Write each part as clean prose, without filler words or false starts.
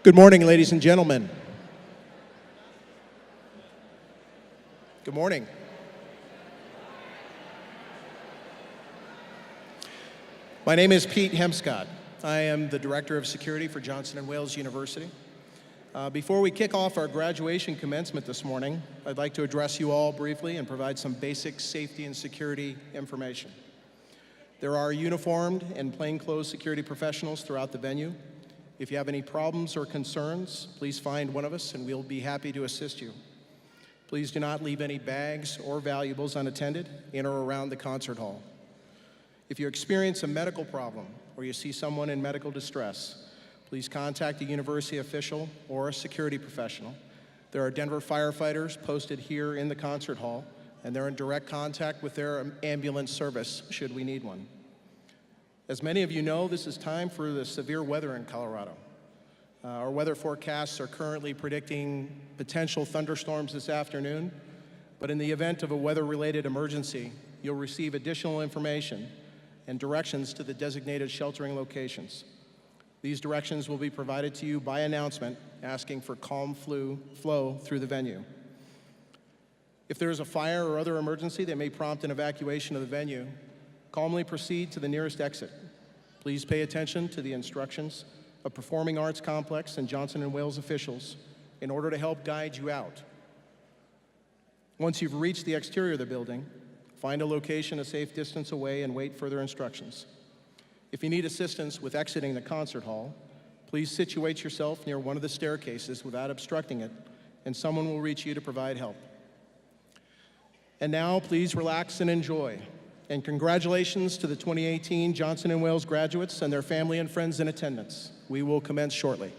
Good morning, ladies and gentlemen. Good morning. My name is Pete Hemscott. I am the Director of Security for Johnson & Wales University. Before we kick off our graduation commencement this morning, I'd like to address you all briefly and provide some basic safety and security information. There are uniformed and plainclothes security professionals throughout the venue. If you have any problems or concerns, please find one of us and we'll be happy to assist you. Please do not leave any bags or valuables unattended in or around the concert hall. If you experience a medical problem or you see someone in medical distress, please contact a university official or a security professional. There are Denver firefighters posted here in the concert hall, and they're in direct contact with their ambulance service should we need one. As many of you know, this is time for the severe weather in Colorado. Our weather forecasts are currently predicting potential thunderstorms this afternoon, but in the event of a weather-related emergency, you'll receive additional information and directions to the designated sheltering locations. These directions will be provided to you by announcement asking for calm flow through the venue. If there is a fire or other emergency that may prompt an evacuation of the venue, calmly proceed to the nearest exit. Please pay attention to the instructions of Performing Arts Complex and Johnson & Wales officials in order to help guide you out. Once you've reached the exterior of the building, find a location a safe distance away and wait further instructions. If you need assistance with exiting the concert hall, please situate yourself near one of the staircases without obstructing it, and someone will reach you to provide help. And now, please relax and enjoy. And congratulations to the 2018 Johnson & Wales graduates and their family and friends in attendance. We will commence shortly.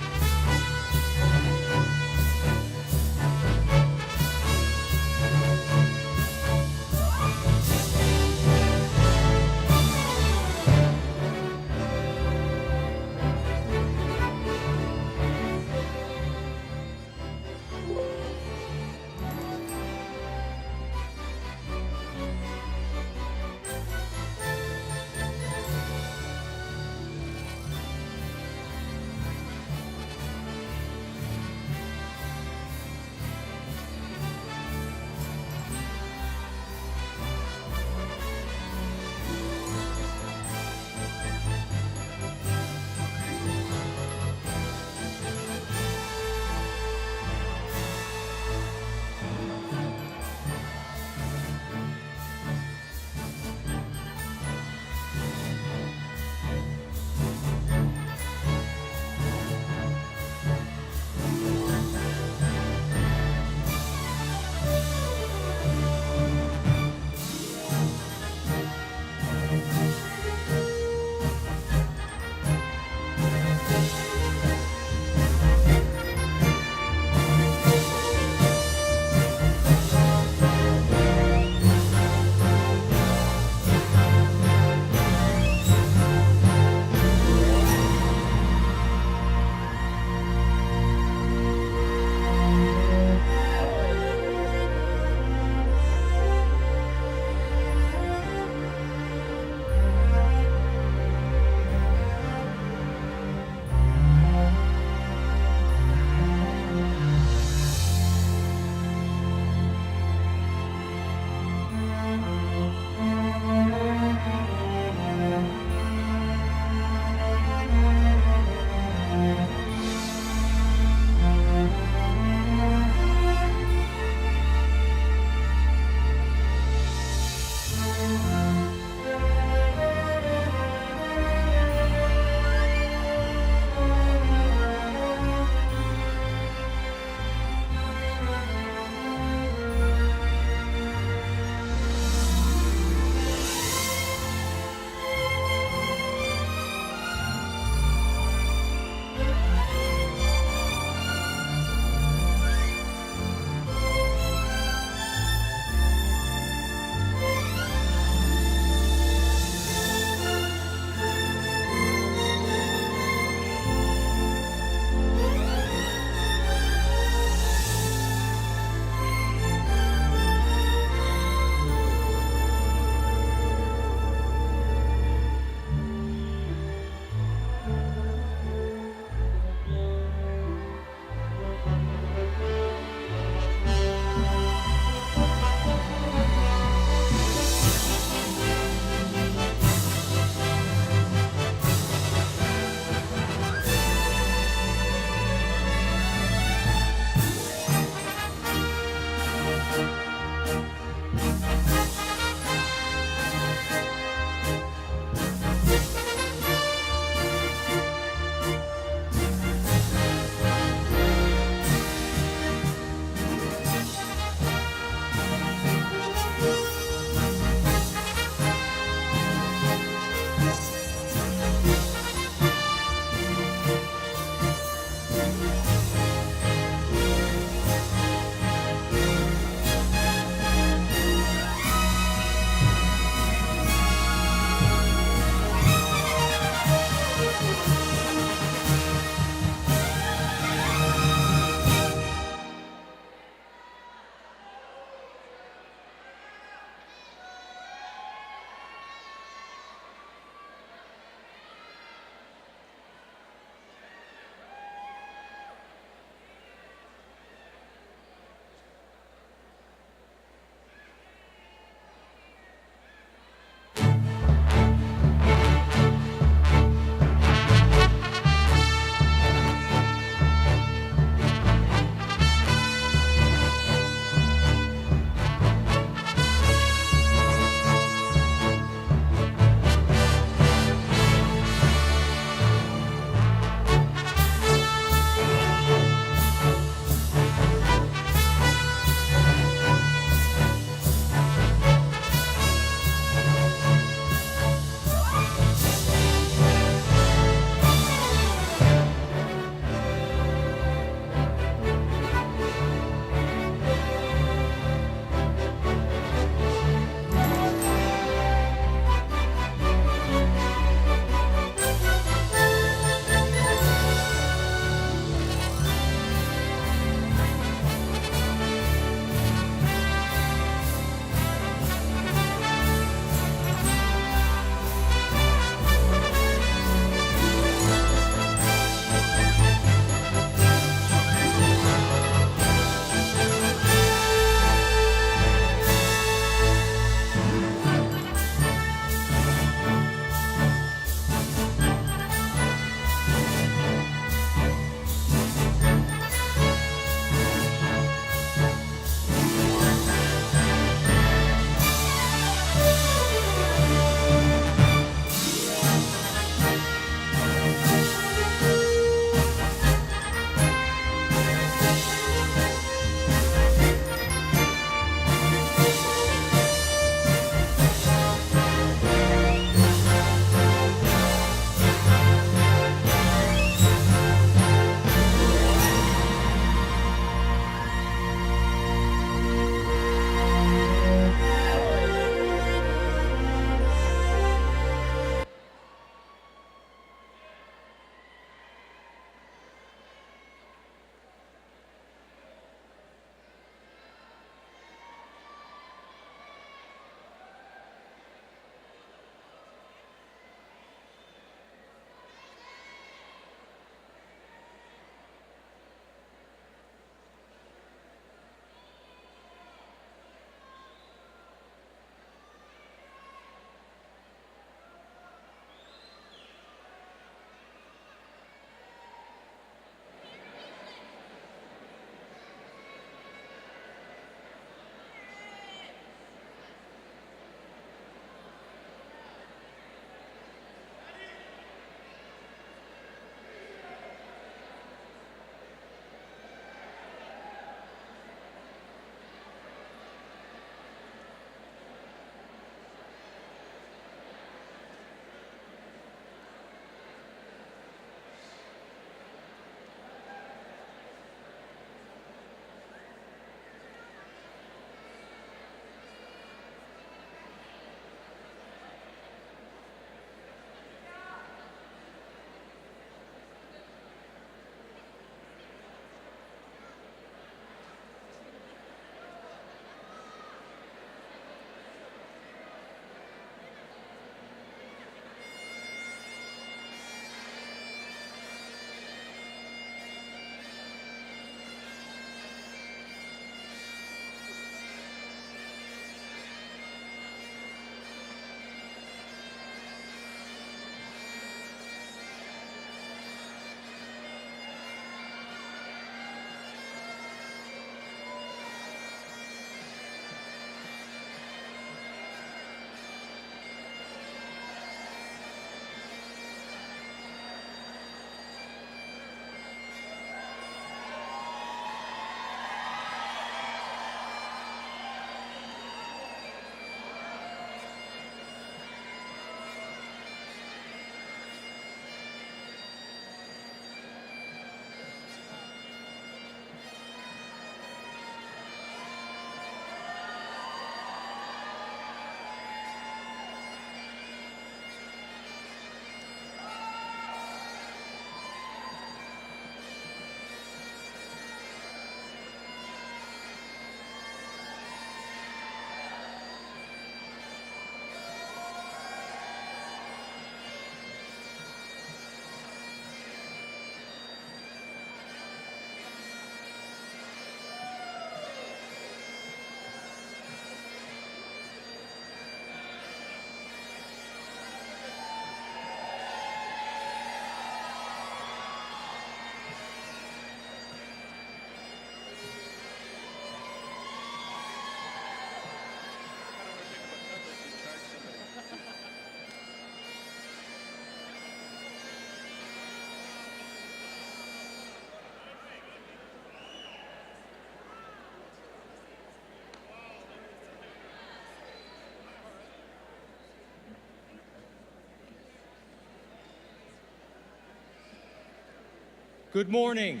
Good morning.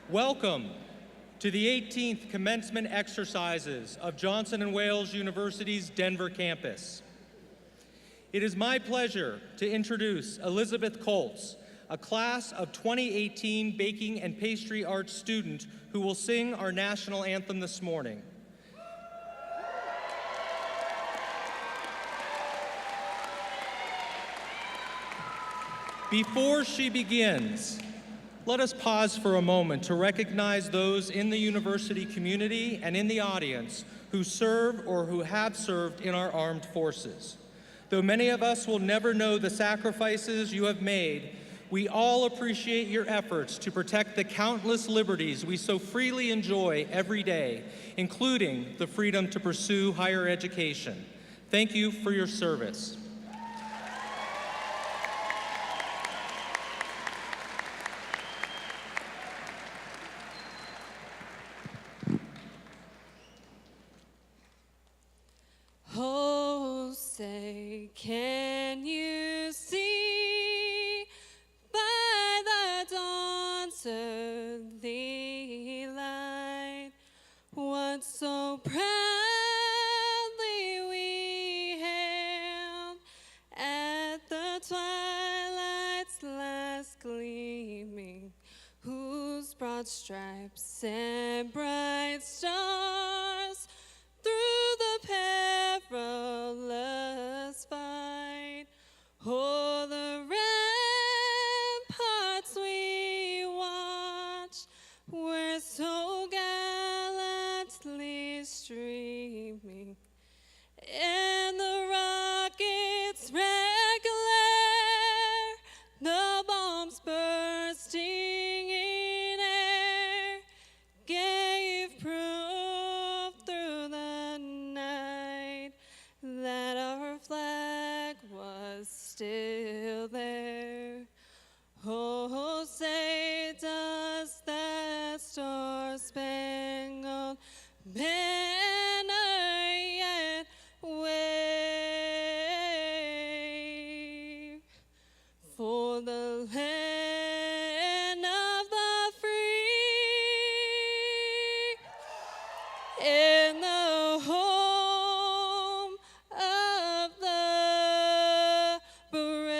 Welcome to the 18th commencement exercises of Johnson & Wales University's Denver campus. It is my pleasure to introduce Elizabeth Colts, a class of 2018 Baking and Pastry Arts student who will sing our national anthem this morning. Before she begins, let us pause for a moment to recognize those in the university community and in the audience who serve or who have served in our armed forces. Though many of us will never know the sacrifices you have made, we all appreciate your efforts to protect the countless liberties we so freely enjoy every day, including the freedom to pursue higher education. Thank you for your service. Oh, say, can you see by the dawn's early light what so proudly we hailed at the twilight's last gleaming, whose broad stripes and bright stars through the perilous fight, o'er the ramparts we watched, were so gallantly streaming, and the rockets' red glare, the bombs bursting in air, gave proof through the night that our flag was still there. Oh, say does that star-spangled banner yet wave for the land of the free in the home of the brave.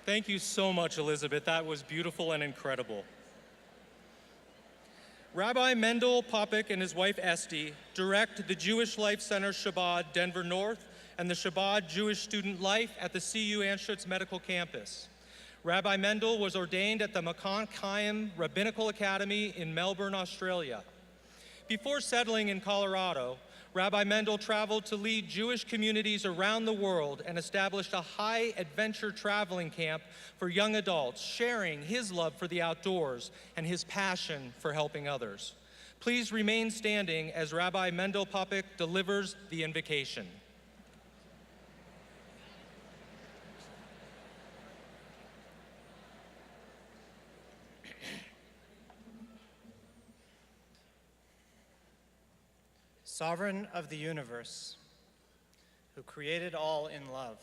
Thank you so much, Elizabeth. That was beautiful and incredible. Rabbi Mendel Popik and his wife Esty direct the Jewish Life Center Shabbat Denver North and the Shabbat Jewish Student Life at the CU Anschutz Medical Campus. Rabbi Mendel was ordained at the Makon Chaim Rabbinical Academy in Melbourne, Australia. Before settling in Colorado, Rabbi Mendel traveled to lead Jewish communities around the world and established a high-adventure traveling camp for young adults, sharing his love for the outdoors and his passion for helping others. Please remain standing as Rabbi Mendel Popik delivers the invocation. Sovereign of the universe, who created all in love,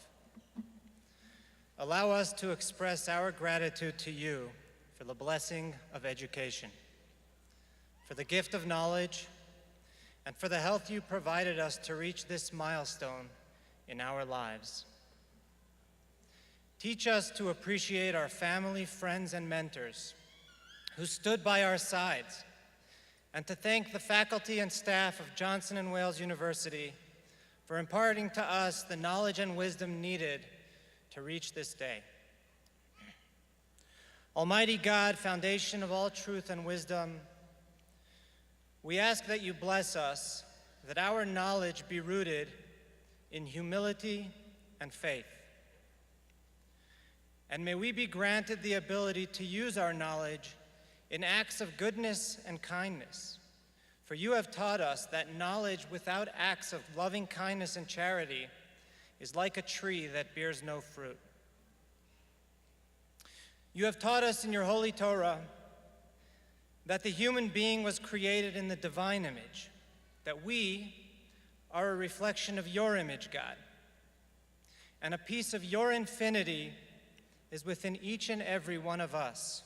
allow us to express our gratitude to you for the blessing of education, for the gift of knowledge, and for the health you provided us to reach this milestone in our lives. Teach us to appreciate our family, friends, and mentors who stood by our sides, and to thank the faculty and staff of Johnson & Wales University for imparting to us the knowledge and wisdom needed to reach this day. Almighty God, foundation of all truth and wisdom, we ask that you bless us, that our knowledge be rooted in humility and faith. And may we be granted the ability to use our knowledge in acts of goodness and kindness. For you have taught us that knowledge without acts of loving kindness and charity is like a tree that bears no fruit. You have taught us in your holy Torah that the human being was created in the divine image, that we are a reflection of your image, God, and a piece of your infinity is within each and every one of us.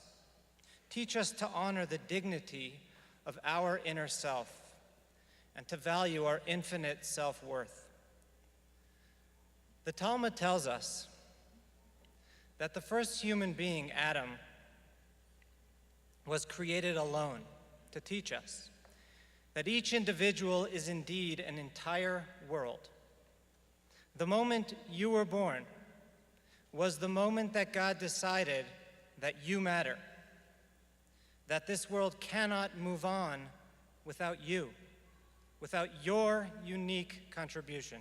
Teach us to honor the dignity of our inner self and to value our infinite self-worth. The Talmud tells us that the first human being, Adam, was created alone to teach us that each individual is indeed an entire world. The moment you were born was the moment that God decided that you matter, that this world cannot move on without you, without your unique contribution.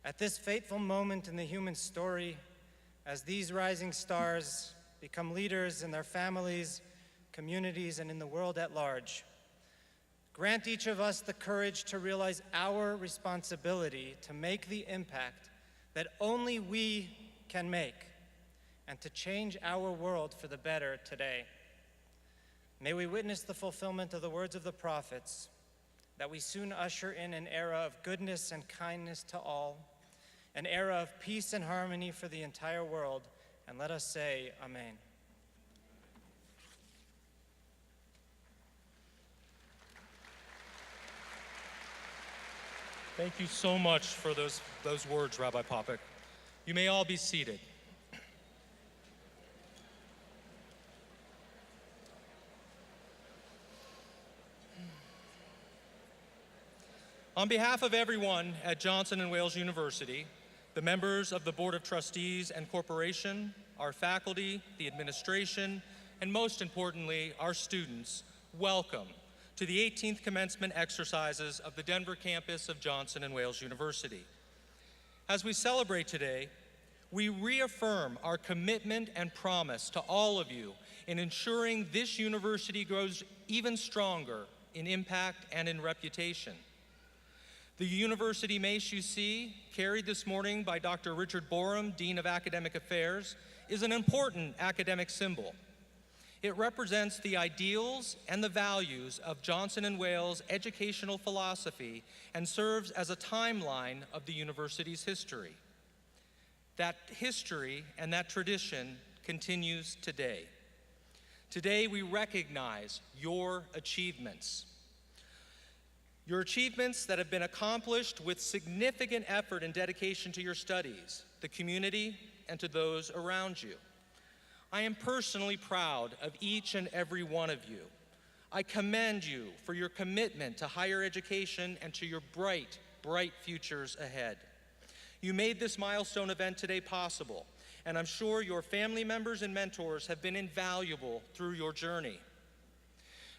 At this fateful moment in the human story, as these rising stars become leaders in their families, communities, and in the world at large, grant each of us the courage to realize our responsibility to make the impact that only we can make and to change our world for the better today. May we witness the fulfillment of the words of the prophets, that we soon usher in an era of goodness and kindness to all, an era of peace and harmony for the entire world, and let us say, Amen. Thank you so much for those words, Rabbi Popek. You may all be seated. On behalf of everyone at Johnson & Wales University, the members of the Board of Trustees and Corporation, our faculty, the administration, and most importantly, our students, welcome to the 18th commencement exercises of the Denver campus of Johnson & Wales University. As we celebrate today, we reaffirm our commitment and promise to all of you in ensuring this university grows even stronger in impact and in reputation. The university mace you see, carried this morning by Dr. Richard Borum, Dean of Academic Affairs, is an important academic symbol. It represents the ideals and the values of Johnson & Wales educational philosophy and serves as a timeline of the university's history. That history and that tradition continues today. Today we recognize your achievements. Your achievements that have been accomplished with significant effort and dedication to your studies, the community, and to those around you. I am personally proud of each and every one of you. I commend you for your commitment to higher education and to your bright, bright futures ahead. You made this milestone event today possible, and I'm sure your family members and mentors have been invaluable through your journey.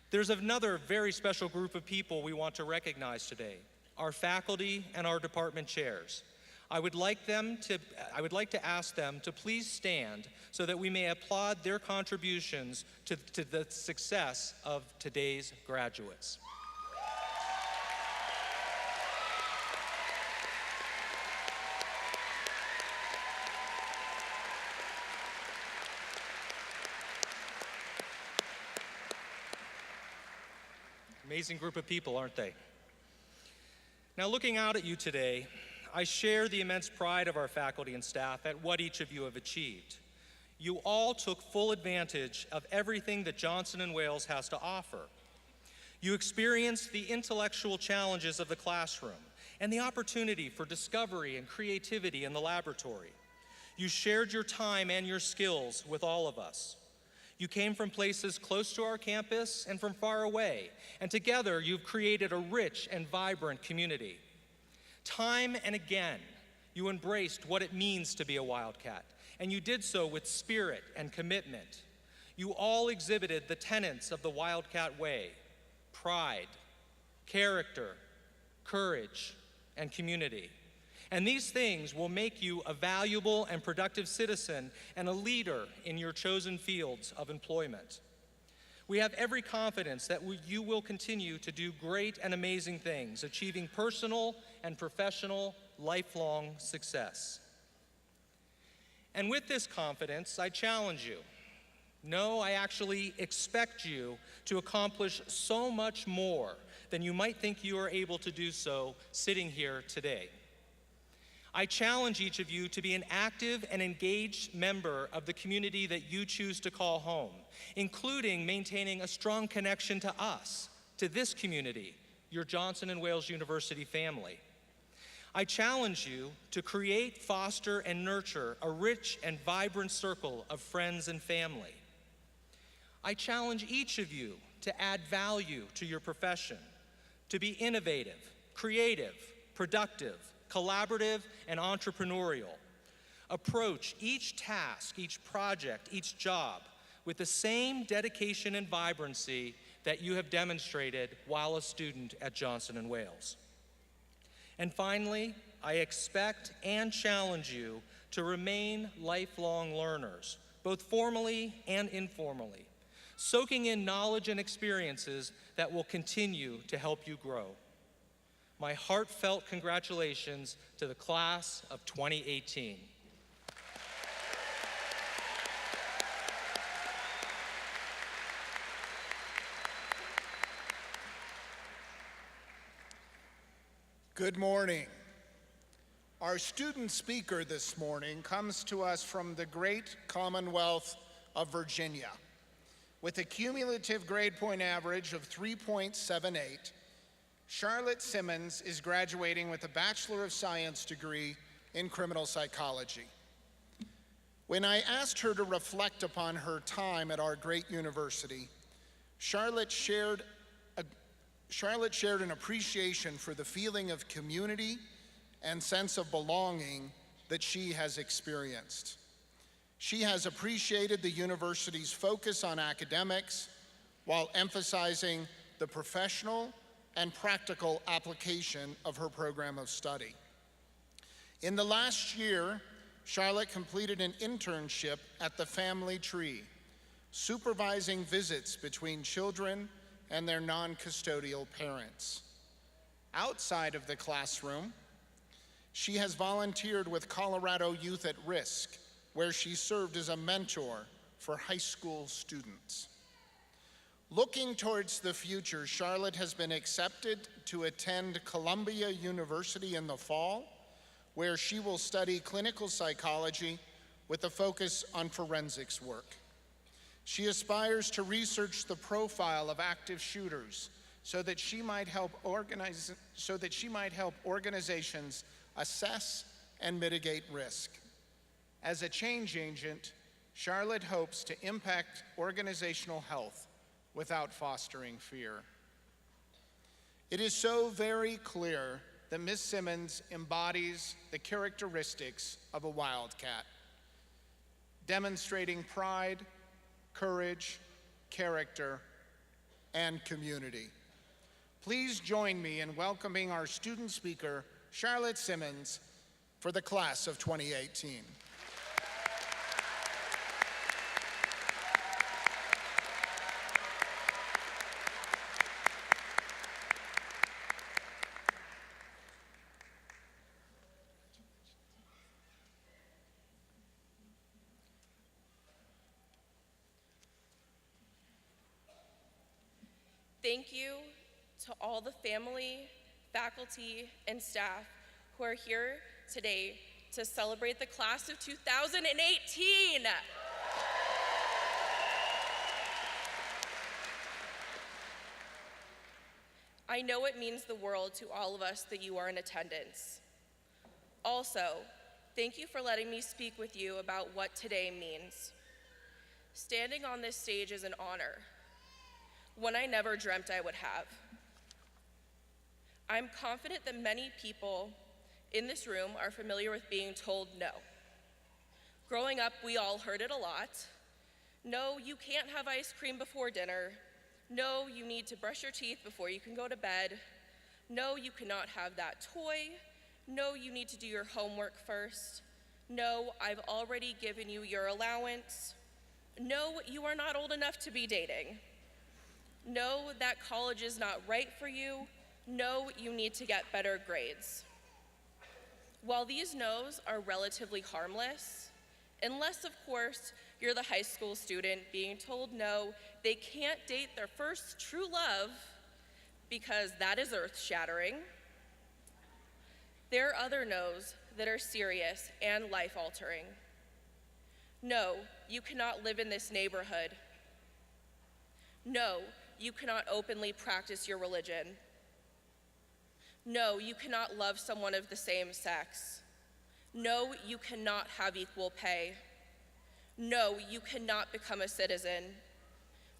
There's another very special group of people we want to recognize today, our faculty and our department chairs. I would like to ask them to please stand so that we may applaud their contributions to the success of today's graduates. Amazing group of people, aren't they? Now, looking out at you today, I share the immense pride of our faculty and staff at what each of you have achieved. You all took full advantage of everything that Johnson & Wales has to offer. You experienced the intellectual challenges of the classroom and the opportunity for discovery and creativity in the laboratory. You shared your time and your skills with all of us. You came from places close to our campus and from far away, and together you've created a rich and vibrant community. Time and again, you embraced what it means to be a Wildcat, and you did so with spirit and commitment. You all exhibited the tenets of the Wildcat way: pride, character, courage, and community. And these things will make you a valuable and productive citizen and a leader in your chosen fields of employment. We have every confidence that you will continue to do great and amazing things, achieving personal and professional lifelong success. And with this confidence, I challenge you. No, I actually expect you to accomplish so much more than you might think you are able to do so sitting here today. I challenge each of you to be an active and engaged member of the community that you choose to call home, including maintaining a strong connection to us, to this community, your Johnson & Wales University family. I challenge you to create, foster, and nurture a rich and vibrant circle of friends and family. I challenge each of you to add value to your profession, to be innovative, creative, productive, collaborative, and entrepreneurial. Approach each task, each project, each job with the same dedication and vibrancy that you have demonstrated while a student at Johnson & Wales. And finally, I expect and challenge you to remain lifelong learners, both formally and informally, soaking in knowledge and experiences that will continue to help you grow. My heartfelt congratulations to the class of 2018. Good morning. Our student speaker this morning comes to us from the great Commonwealth of Virginia. With a cumulative grade point average of 3.78, Charlotte Simmons is graduating with a Bachelor of Science degree in criminal psychology. When I asked her to reflect upon her time at our great university, Charlotte shared an appreciation for the feeling of community and sense of belonging that she has experienced. She has appreciated the university's focus on academics while emphasizing the professional and practical application of her program of study. In the last year, Charlotte completed an internship at the Family Tree, supervising visits between children and their non-custodial parents. Outside of the classroom, she has volunteered with Colorado Youth at Risk, where she served as a mentor for high school students. Looking towards the future, Charlotte has been accepted to attend Columbia University in the fall, where she will study clinical psychology with a focus on forensics work. She aspires to research the profile of active shooters so that she might help organizations assess and mitigate risk. As a change agent, Charlotte hopes to impact organizational health without fostering fear. It is so very clear that Ms. Simmons embodies the characteristics of a wildcat, demonstrating pride, courage, character, and community. Please join me in welcoming our student speaker, Charlotte Simmons, for the class of 2018. Thank you to all the family, faculty, and staff who are here today to celebrate the class of 2018. I know it means the world to all of us that you are in attendance. Also, thank you for letting me speak with you about what today means. Standing on this stage is an honor, one I never dreamt I would have. I'm confident that many people in this room are familiar with being told no. Growing up, we all heard it a lot. No, you can't have ice cream before dinner. No, you need to brush your teeth before you can go to bed. No, you cannot have that toy. No, you need to do your homework first. No, I've already given you your allowance. No, you are not old enough to be dating. No, that college is not right for you. No, you need to get better grades. While these no's are relatively harmless, unless, of course, You're the high school student being told no, they can't date their first true love because that is earth-shattering. There are other no's that are serious and life-altering. No, you cannot live in this neighborhood. No, you cannot openly practice your religion. No, you cannot love someone of the same sex. No, you cannot have equal pay. No, you cannot become a citizen.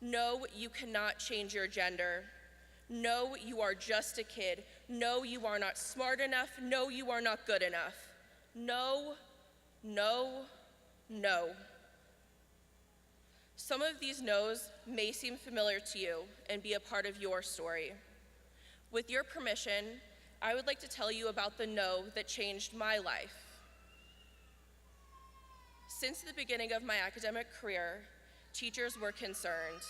No, you cannot change your gender. No, you are just a kid. No, you are not smart enough. No, you are not good enough. No, no, no. Some of these no's may seem familiar to you and be a part of your story. With your permission, I would like to tell you about the no that changed my life. Since the beginning of my academic career, teachers were concerned.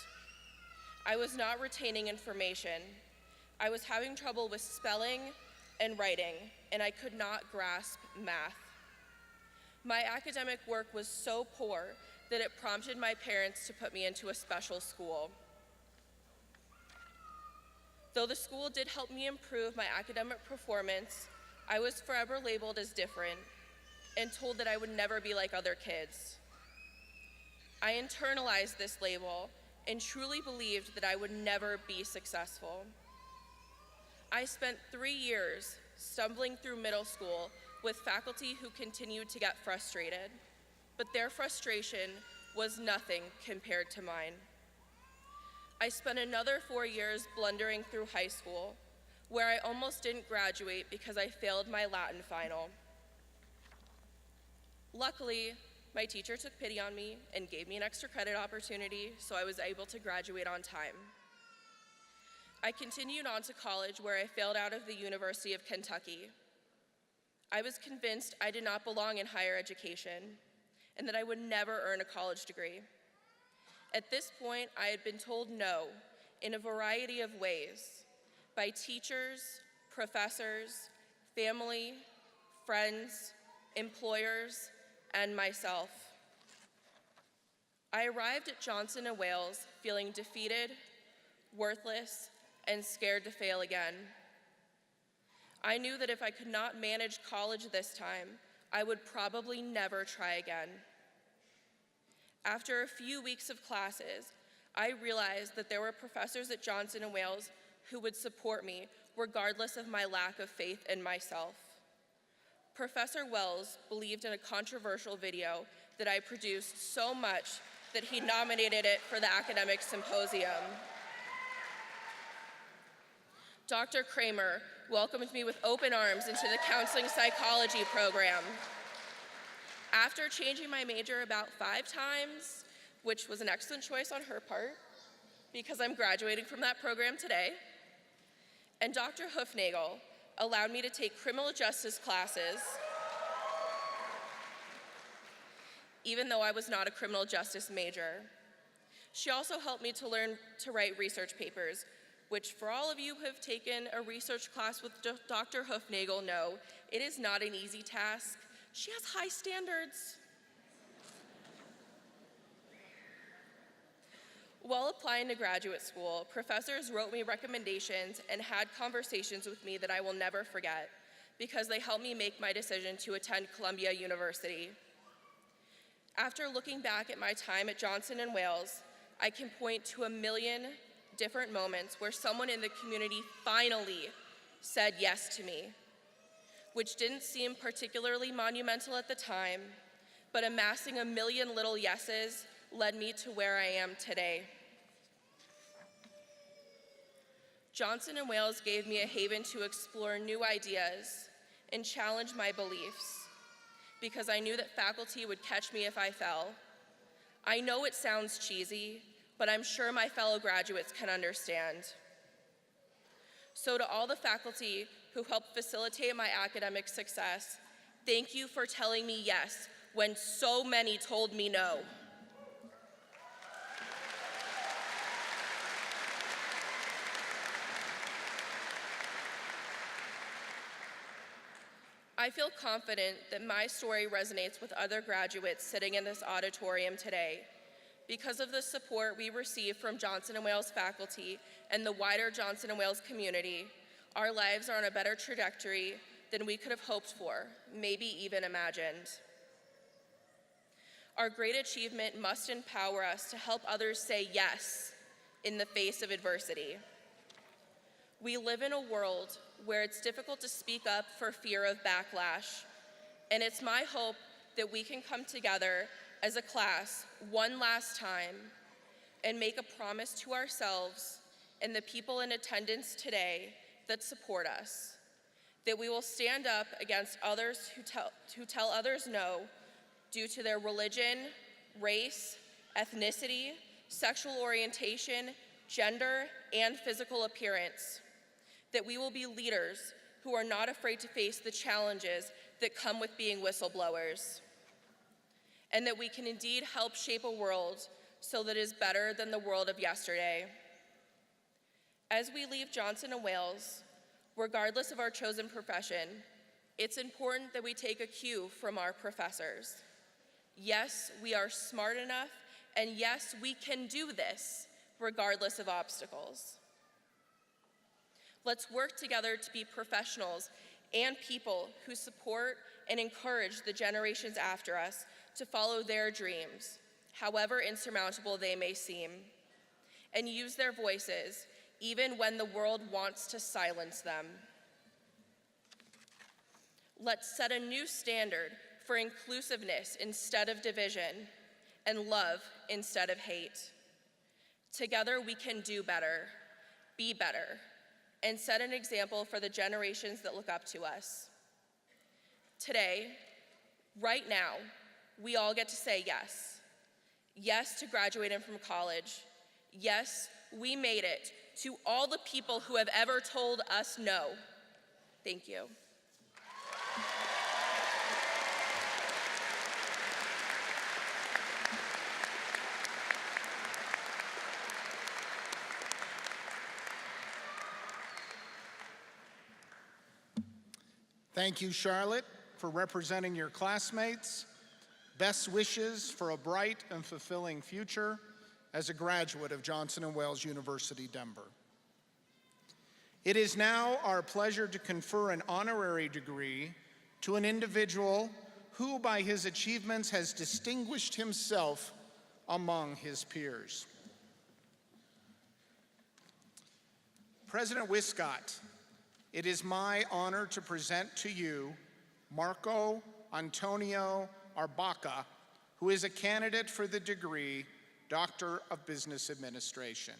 I was not retaining information. I was having trouble with spelling and writing, and I could not grasp math. My academic work was so poor that it prompted my parents to put me into a special school. Though the school did help me improve my academic performance, I was forever labeled as different and told that I would never be like other kids. I internalized this label and truly believed that I would never be successful. I spent 3 years stumbling through middle school with faculty who continued to get frustrated, but their frustration was nothing compared to mine. I spent another 4 years blundering through high school, where I almost didn't graduate because I failed my Latin final. Luckily, my teacher took pity on me and gave me an extra credit opportunity, so I was able to graduate on time. I continued on to college, where I failed out of the University of Kentucky. I was convinced I did not belong in higher education and that I would never earn a college degree. At this point, I had been told no in a variety of ways by teachers, professors, family, friends, employers, and myself. I arrived at Johnson & Wales feeling defeated, worthless, and scared to fail again. I knew that if I could not manage college this time, I would probably never try again. After a few weeks of classes, I realized that there were professors at Johnson & Wales who would support me regardless of my lack of faith in myself. Professor Wells believed in a controversial video that I produced so much that he nominated it for the academic symposium. Dr. Kramer welcomed me with open arms into the counseling psychology program. After changing my major about 5 times, which was an excellent choice on her part, because I'm graduating from that program today, and Dr. Hoofnagel allowed me to take criminal justice classes, even though I was not a criminal justice major. She also helped me to learn to write research papers, which for all of you who have taken a research class with Dr. Hoofnagel know, it is not an easy task. She has high standards. While applying to graduate school, professors wrote me recommendations and had conversations with me that I will never forget because they helped me make my decision to attend Columbia University. After looking back at my time at Johnson & Wales, I can point to a million different moments where someone in the community finally said yes to me, which didn't seem particularly monumental at the time, but amassing a million little yeses led me to where I am today. Johnson & Wales gave me a haven to explore new ideas and challenge my beliefs because I knew that faculty would catch me if I fell. I know it sounds cheesy, but I'm sure my fellow graduates can understand. So to all the faculty who helped facilitate my academic success, thank you for telling me yes when so many told me no. I feel confident that my story resonates with other graduates sitting in this auditorium today because of the support we receive from Johnson & Wales faculty and the wider Johnson & Wales community. Our lives are on a better trajectory than we could have hoped for, maybe even imagined. Our great achievement must empower us to help others say yes in the face of adversity. We live in a world where it's difficult to speak up for fear of backlash, and it's my hope that we can come together as a class one last time and make a promise to ourselves and the people in attendance today that support us, that we will stand up against others who tell others no due to their religion, race, ethnicity, sexual orientation, gender, and physical appearance, that we will be leaders who are not afraid to face the challenges that come with being whistleblowers, and that we can indeed help shape a world so that it is better than the world of yesterday. As we leave Johnson & Wales, regardless of our chosen profession, it's important that we take a cue from our professors. Yes, we are smart enough, and yes, we can do this regardless of obstacles. Let's work together to be professionals and people who support and encourage the generations after us to follow their dreams, however insurmountable they may seem, and use their voices even when the world wants to silence them. Let's set a new standard for inclusiveness instead of division, and love instead of hate. Together we can do better, be better, and set an example for the generations that look up to us. Today, right now, we all get to say yes. Yes to graduating from college. Yes, we made it, to all the people who have ever told us no. Thank you. Thank you, Charlotte, for representing your classmates. Best wishes for a bright and fulfilling future as a graduate of Johnson & Wales University, Denver. It is now our pleasure to confer an honorary degree to an individual who, by his achievements, has distinguished himself among his peers. President Wiscott, it is my honor to present to you Marco Antonio Arbaca, who is a candidate for the degree Doctor of Business Administration.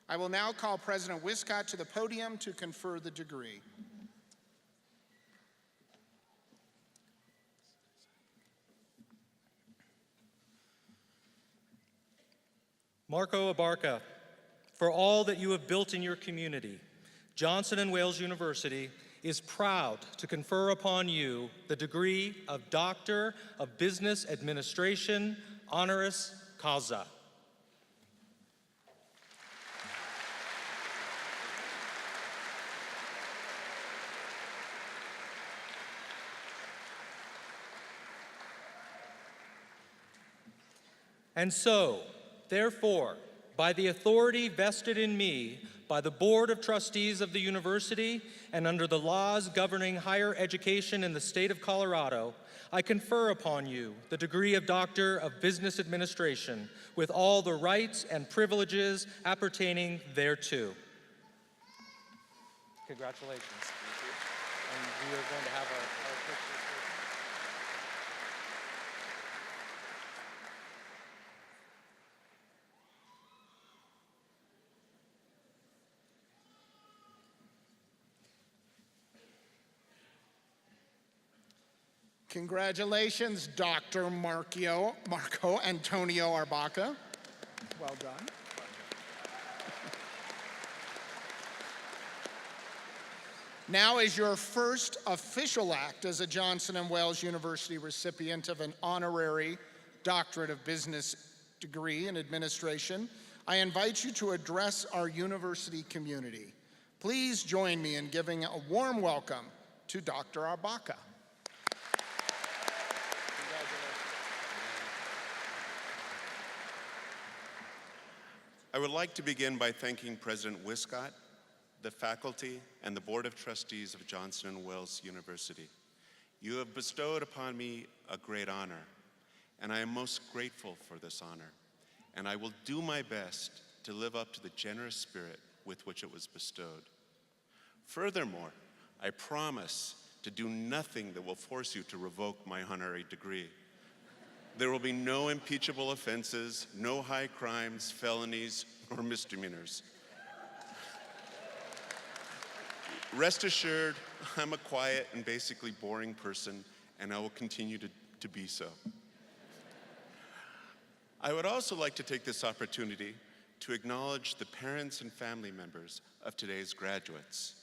I will now call President Wiscott to the podium to confer the degree. Marco Abarca, for all that you have built in your community, Johnson & Wales University is proud to confer upon you the degree of Doctor of Business Administration, honoris causa. And so, therefore, by the authority vested in me by the Board of Trustees of the University and under the laws governing higher education in the state of Colorado, I confer upon you the degree of Doctor of Business Administration with all the rights and privileges appertaining thereto. Congratulations. And we are going to have our pictures. Congratulations, Dr. Marco Antonio Arbaca. Well done. Now is your first official act as a Johnson & Wales University recipient of an honorary Doctorate of Business degree in administration. I invite you to address our university community. Please join me in giving a warm welcome to Dr. Abaka. I would like to begin by thanking President Wiscott, the faculty, and the Board of Trustees of Johnson & Wales University. You have bestowed upon me a great honor, and I am most grateful for this honor, and I will do my best to live up to the generous spirit with which it was bestowed. Furthermore, I promise to do nothing that will force you to revoke my honorary degree. There will be no impeachable offenses, no high crimes, felonies, or misdemeanors. Rest assured, I'm a quiet and basically boring person, and I will continue to be so. I would also like to take this opportunity to acknowledge the parents and family members of today's graduates.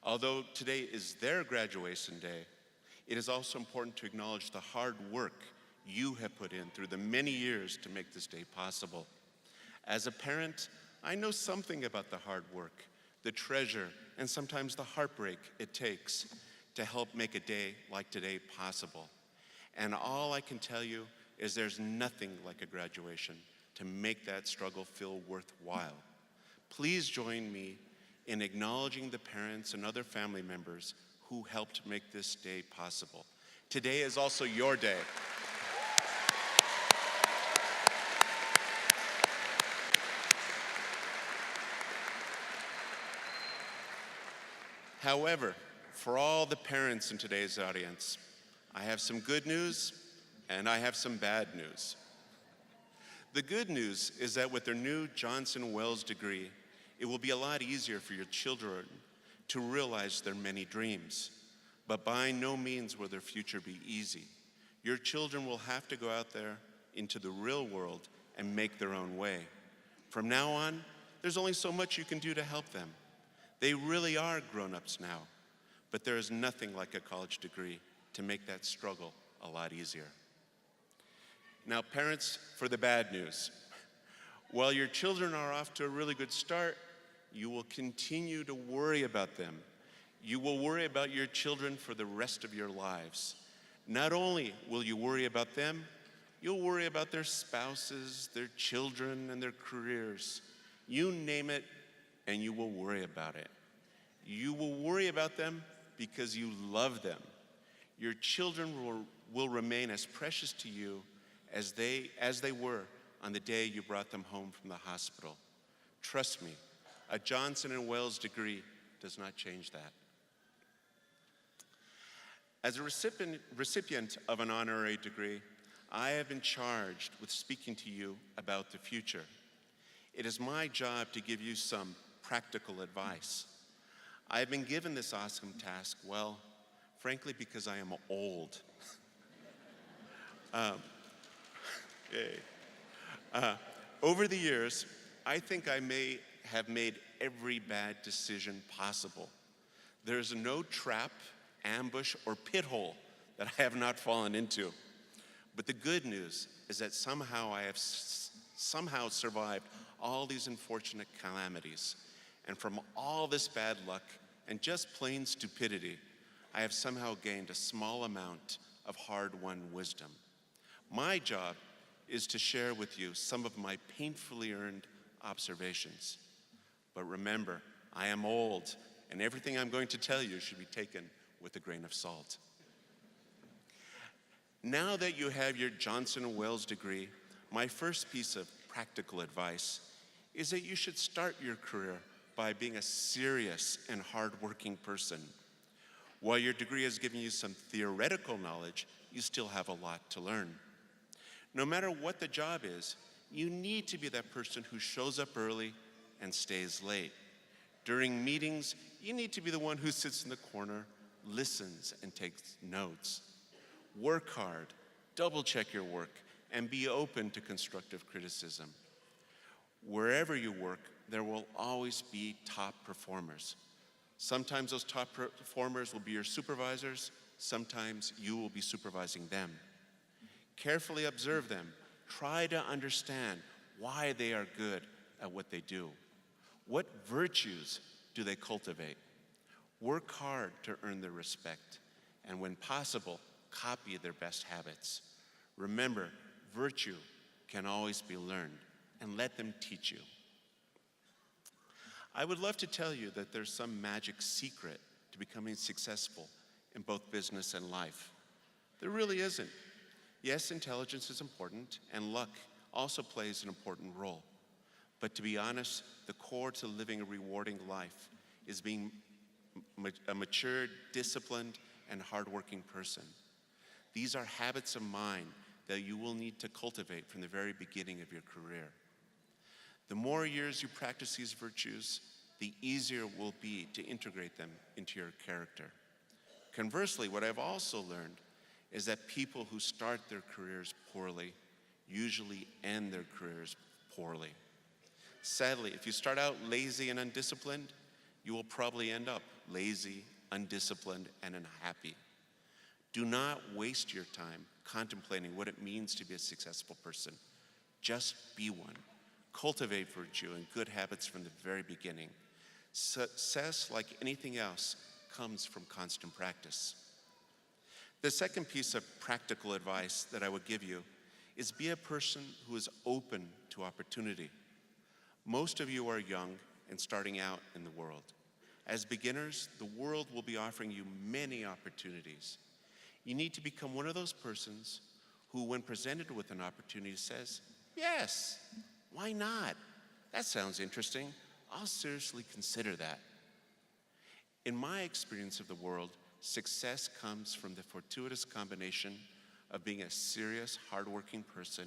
Although today is their graduation day, it is also important to acknowledge the hard work you have put in through the many years to make this day possible. As a parent, I know something about the hard work, the treasure, and sometimes the heartbreak it takes to help make a day like today possible. And all I can tell you is there's nothing like a graduation to make that struggle feel worthwhile. Please join me in acknowledging the parents and other family members who helped make this day possible. Today is also your day. However, for all the parents in today's audience, I have some good news and I have some bad news. The good news is that with their new Johnson & Wales degree, it will be a lot easier for your children to realize their many dreams. But by no means will their future be easy. Your children will have to go out there into the real world and make their own way. From now on, there's only so much you can do to help them. They really are grown-ups now, but there is nothing like a college degree to make that struggle a lot easier. Now, parents, for the bad news. While your children are off to a really good start, you will continue to worry about them. You will worry about your children for the rest of your lives. Not only will you worry about them, you'll worry about their spouses, their children, and their careers. You name it, and you will worry about it. You will worry about them because you love them. Your children will remain as precious to you as they were on the day you brought them home from the hospital. Trust me, a Johnson & Wales degree does not change that. As a recipient of an honorary degree, I have been charged with speaking to you about the future. It is my job to give you some practical advice. I have been given this awesome task, well, frankly, because I am old. Over the years, I think I may have made every bad decision possible. There is no trap, ambush, or pit hole that I have not fallen into. But the good news is that somehow I have somehow survived all these unfortunate calamities. And from all this bad luck and just plain stupidity, I have somehow gained a small amount of hard-won wisdom. My job is to share with you some of my painfully earned observations. But remember, I am old, and everything I'm going to tell you should be taken with a grain of salt. Now that you have your Johnson & Wales degree, my first piece of practical advice is that you should start your career by being a serious and hardworking person. While your degree has given you some theoretical knowledge, you still have a lot to learn. No matter what the job is, you need to be that person who shows up early and stays late. During meetings, you need to be the one who sits in the corner, listens, and takes notes. Work hard, double-check your work, and be open to constructive criticism. Wherever you work, there will always be top performers. Sometimes those top performers will be your supervisors, sometimes you will be supervising them. Carefully observe them. Try to understand why they are good at what they do. What virtues do they cultivate? Work hard to earn their respect, and when possible, copy their best habits. Remember, virtue can always be learned, and let them teach you. I would love to tell you that there's some magic secret to becoming successful in both business and life. There really isn't. Yes, intelligence is important, and luck also plays an important role. But to be honest, the core to living a rewarding life is being a mature, disciplined, and hardworking person. These are habits of mind that you will need to cultivate from the very beginning of your career. The more years you practice these virtues, the easier it will be to integrate them into your character. Conversely, what I've also learned is that people who start their careers poorly usually end their careers poorly. Sadly, if you start out lazy and undisciplined, you will probably end up lazy, undisciplined, and unhappy. Do not waste your time contemplating what it means to be a successful person. Just be one. Cultivate virtue and good habits from the very beginning. Success, like anything else, comes from constant practice. The second piece of practical advice that I would give you is be a person who is open to opportunity. Most of you are young and starting out in the world. As beginners, the world will be offering you many opportunities. You need to become one of those persons who, when presented with an opportunity, says, yes, why not? That sounds interesting. I'll seriously consider that. In my experience of the world, success comes from the fortuitous combination of being a serious, hardworking person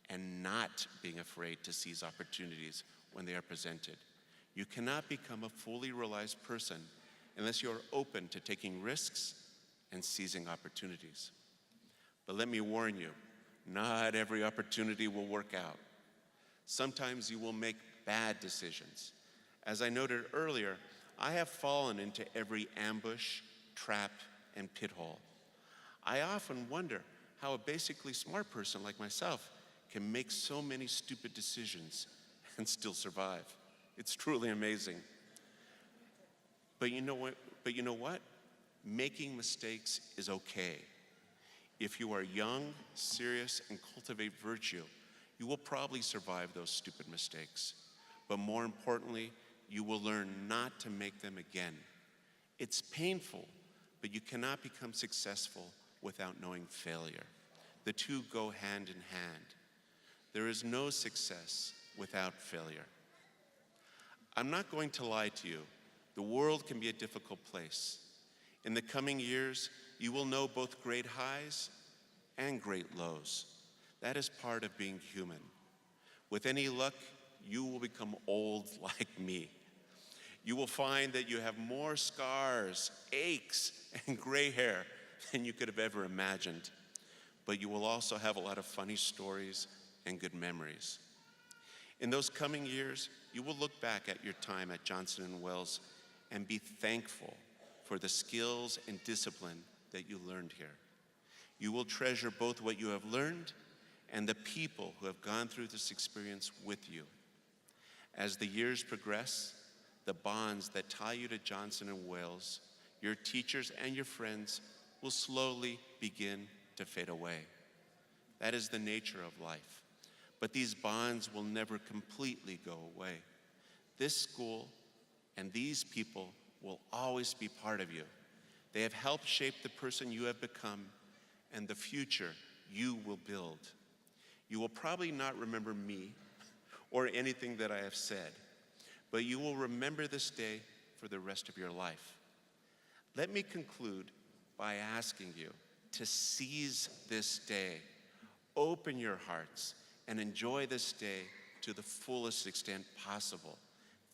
and not being afraid to seize opportunities when they are presented. You cannot become a fully realized person unless you're open to taking risks and seizing opportunities. But let me warn you, not every opportunity will work out. Sometimes you will make bad decisions. As I noted earlier, I have fallen into every ambush, trap, and pit hole. I often wonder how a basically smart person like myself can make so many stupid decisions and still survive. It's truly amazing. But you know what? Making mistakes is okay. If you are young, serious, and cultivate virtue, you will probably survive those stupid mistakes. But more importantly, you will learn not to make them again. It's painful, but you cannot become successful without knowing failure. The two go hand in hand. There is no success without failure. I'm not going to lie to you. The world can be a difficult place. In the coming years, you will know both great highs and great lows. That is part of being human. With any luck, you will become old like me. You will find that you have more scars, aches, and gray hair than you could have ever imagined. But you will also have a lot of funny stories and good memories. In those coming years, you will look back at your time at Johnson & Wales and be thankful for the skills and discipline that you learned here. You will treasure both what you have learned and the people who have gone through this experience with you. As the years progress, the bonds that tie you to Johnson & Wales, your teachers and your friends will slowly begin to fade away. That is the nature of life. But these bonds will never completely go away. This school and these people will always be part of you. They have helped shape the person you have become and the future you will build. You will probably not remember me or anything that I have said, but you will remember this day for the rest of your life. Let me conclude by asking you to seize this day, open your hearts, and enjoy this day to the fullest extent possible.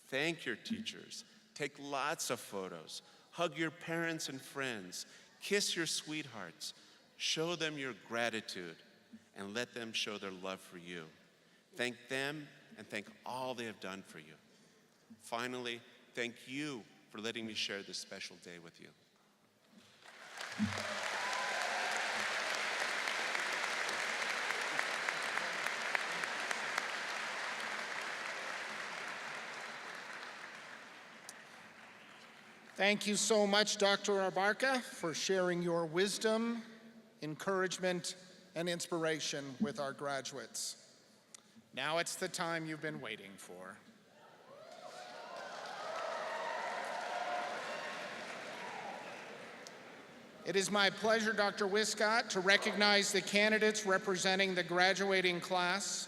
Thank your teachers, take lots of photos, hug your parents and friends, kiss your sweethearts, show them your gratitude, and let them show their love for you. Thank them and thank all they have done for you. Finally, thank you for letting me share this special day with you. Thank you so much, Dr. Abarca, for sharing your wisdom, encouragement, and inspiration with our graduates. Now it's the time you've been waiting for. It is my pleasure, Dr. Wiscott, to recognize the candidates representing the graduating class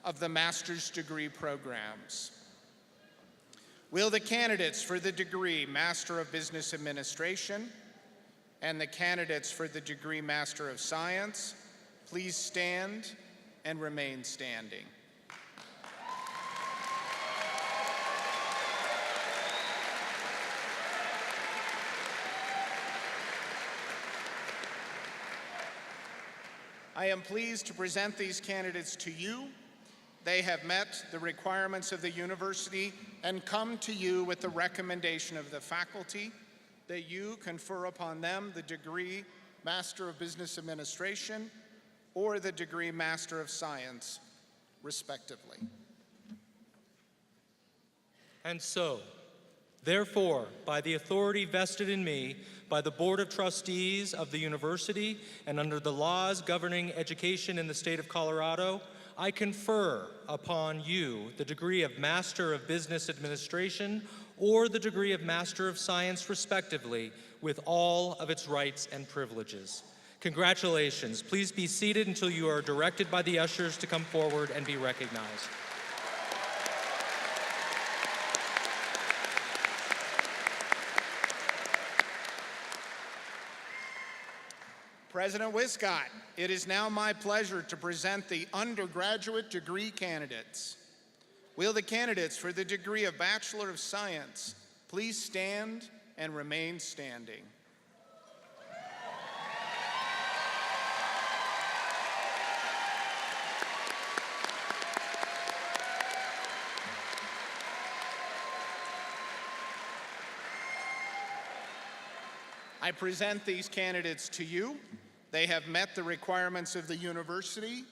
of the master's degree programs. Will the candidates for the degree Master of Business Administration and the candidates for the degree Master of Science please stand and remain standing. I am pleased to present these candidates to you. They have met the requirements of the university and come to you with the recommendation of the faculty that you confer upon them the degree Master of Business Administration or the degree Master of Science, respectively. And so, therefore, by the authority vested in me by the Board of Trustees of the university and under the laws governing education in the state of Colorado, I confer upon you the degree of Master of Business Administration or the degree of Master of Science, respectively, with all of its rights and privileges. Congratulations. Please be seated until you are directed by the ushers to come forward and be recognized. President Wiscott, it is now my pleasure to present the undergraduate degree candidates. Will the candidates for the degree of Bachelor of Science please stand and remain standing? I present these candidates to you. They have met the requirements of the university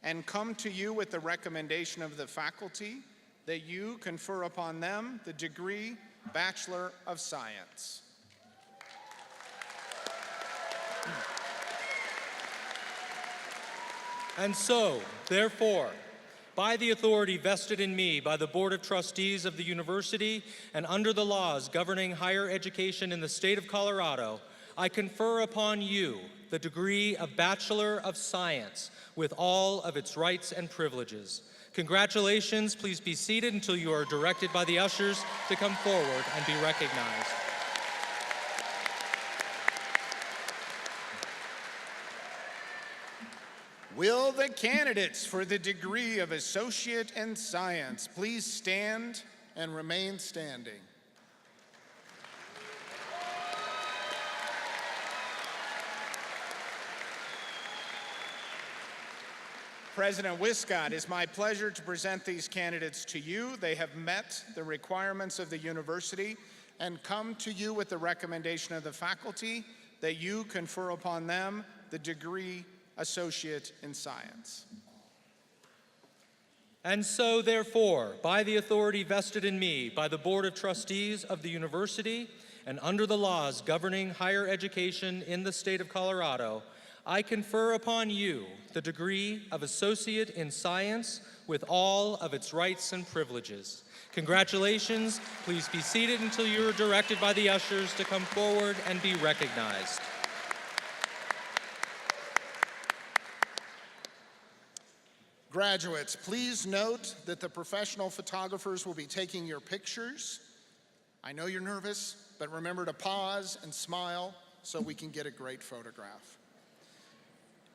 and come to you with the recommendation of the faculty that you confer upon them the degree Bachelor of Science. And so, therefore, by the authority vested in me by the Board of Trustees of the university and under the laws governing higher education in the state of Colorado, I confer upon you the degree of Bachelor of Science with all of its rights and privileges. Congratulations. Please be seated until you are directed by the ushers to come forward and be recognized. Will the candidates for the degree of Associate in Science please stand and remain standing? President Wiscott, it is my pleasure to present these candidates to you. They have met the requirements of the university and come to you with the recommendation of the faculty that you confer upon them the degree Associate in Science. And so, therefore, by the authority vested in me by the Board of Trustees of the university and under the laws governing higher education in the state of Colorado, I confer upon you the degree of Associate in Science with all of its rights and privileges. Congratulations. Please be seated until you are directed by the ushers to come forward and be recognized. Graduates, please note that the professional photographers will be taking your pictures. I know you're nervous, but remember to pause and smile so we can get a great photograph.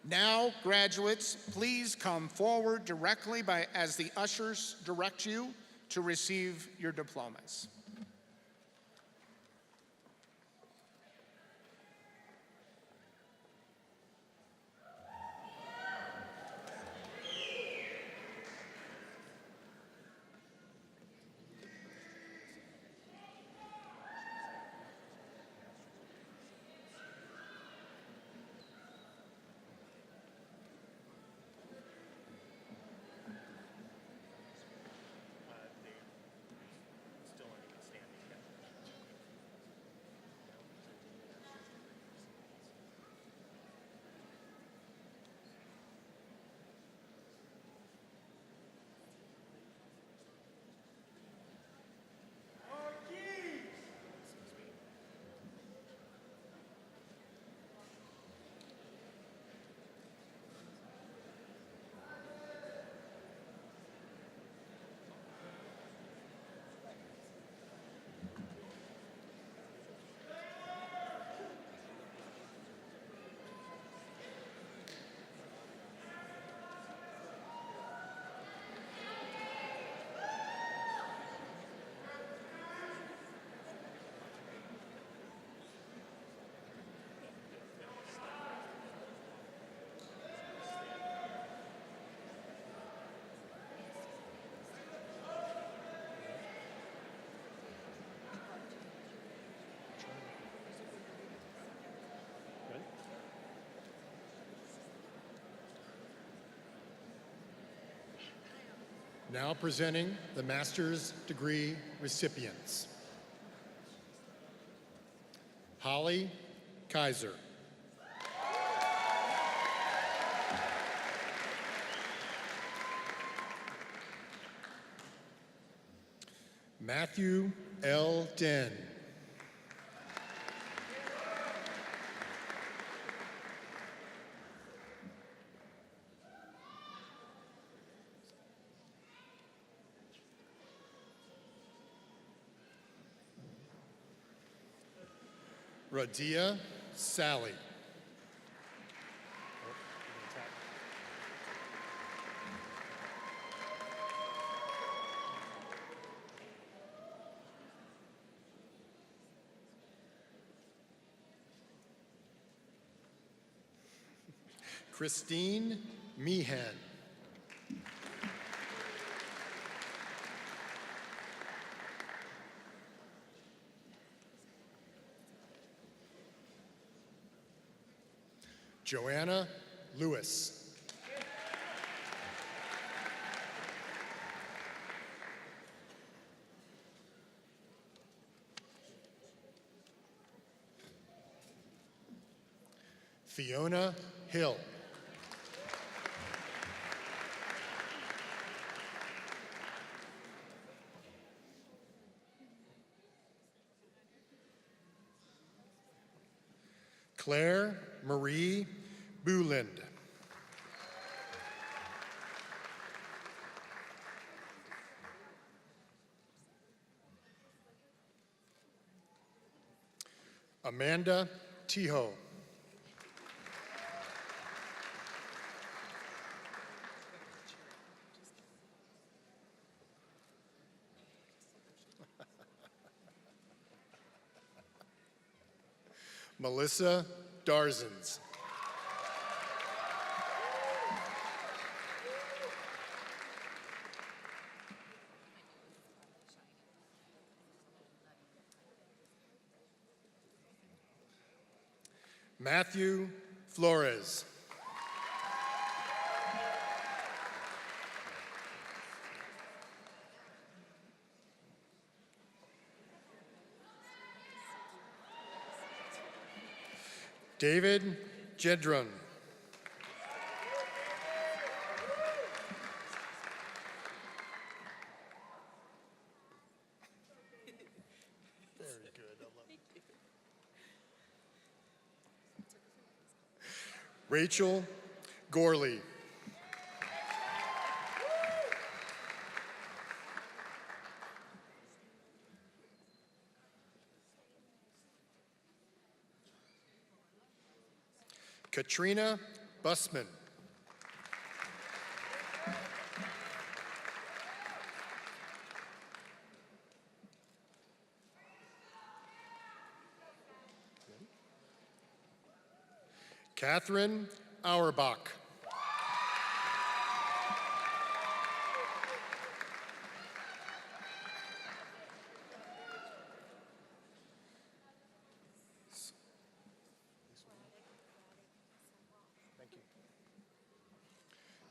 Now, graduates, please come forward directly as the ushers direct you to receive your diplomas. Now presenting the master's degree recipients. Holly Kaiser. Matthew L. Den. Radia Sally. Christine Meehan. Joanna Lewis. Fiona Hill. Claire Marie Buland. Amanda Tiho. Melissa Darzens. Matthew Flores. David Jedron. Very good. I love it. Rachel Gorley. Katrina Bussman. Catherine Auerbach.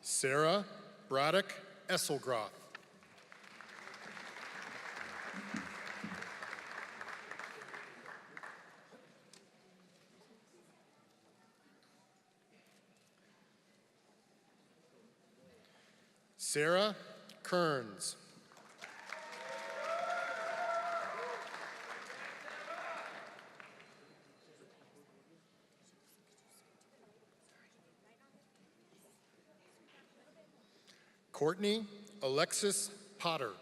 Sarah Braddock Esselgroth. Sarah Kearns. Courtney Alexis Potter.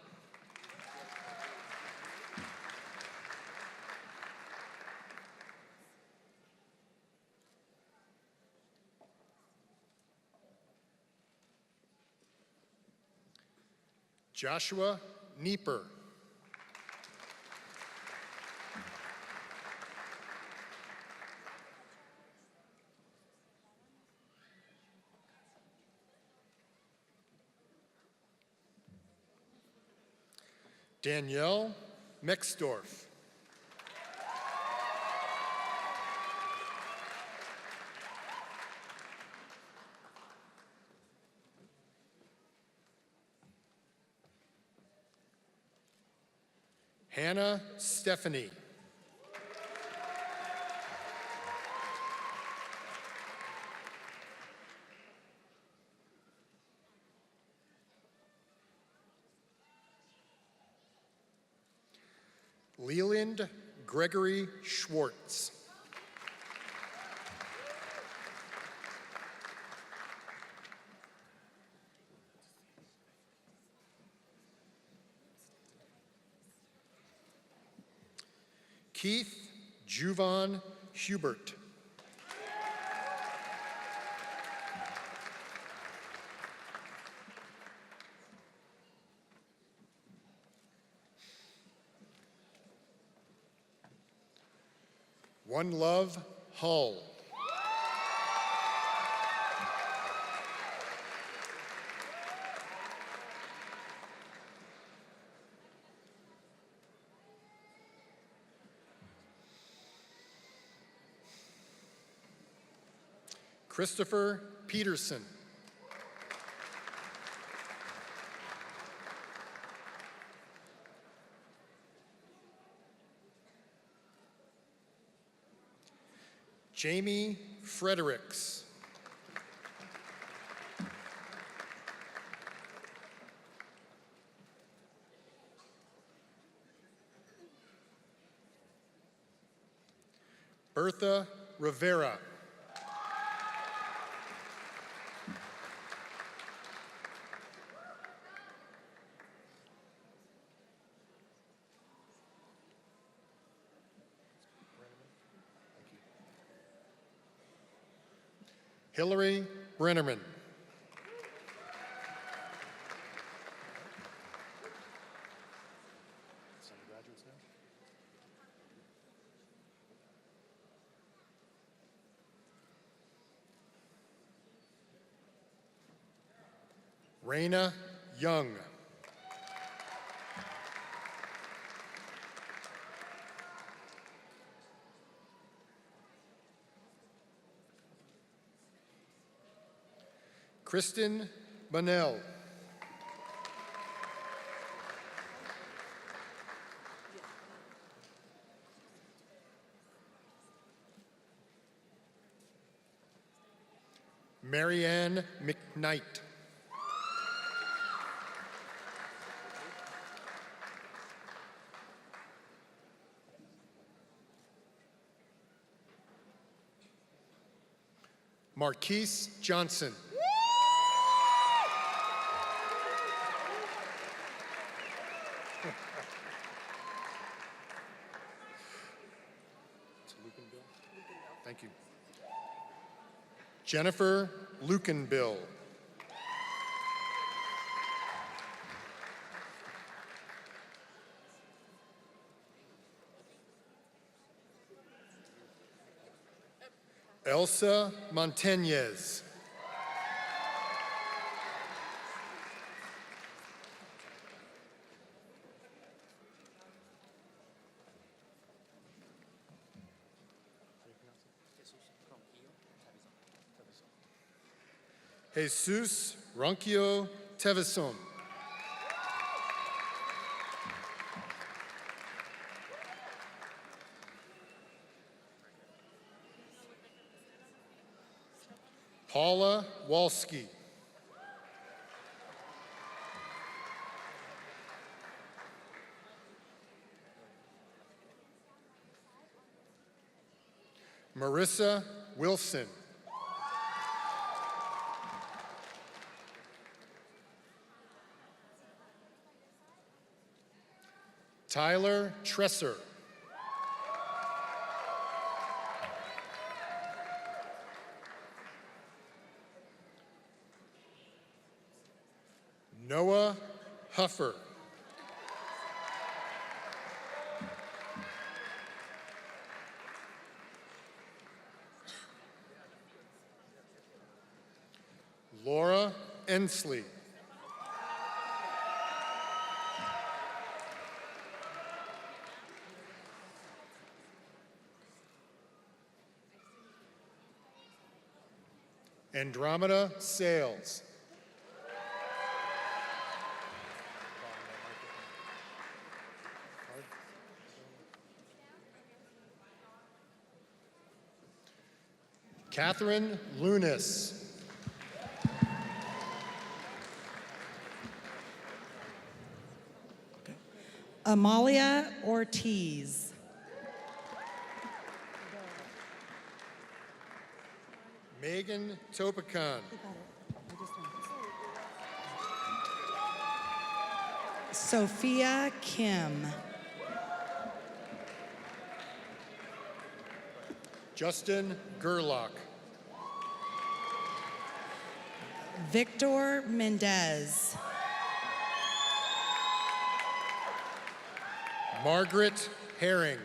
Joshua Nieper. Danielle Mexdorf. Hannah Stephanie. Leland Gregory Schwartz. Keith Juvan Hubert. One Love Hull. Christopher Peterson. Jamie Fredericks. Bertha Rivera. Hillary Brennerman. Raina Young. Kristen Bunnell. Marianne McKnight. Marquise Johnson. Thank you. Jennifer Lukenbill. Elsa Montañez. Jesus Ronquio Tevison. Paula Walski. Marissa Wilson. Tyler Tresser. Noah Huffer. Laura Ensley. Andromeda Sales. Catherine Lunis. Amalia Ortiz. Megan Topican. Sophia Kim. Justin Gerlach. Victor Mendez. Margaret Herring.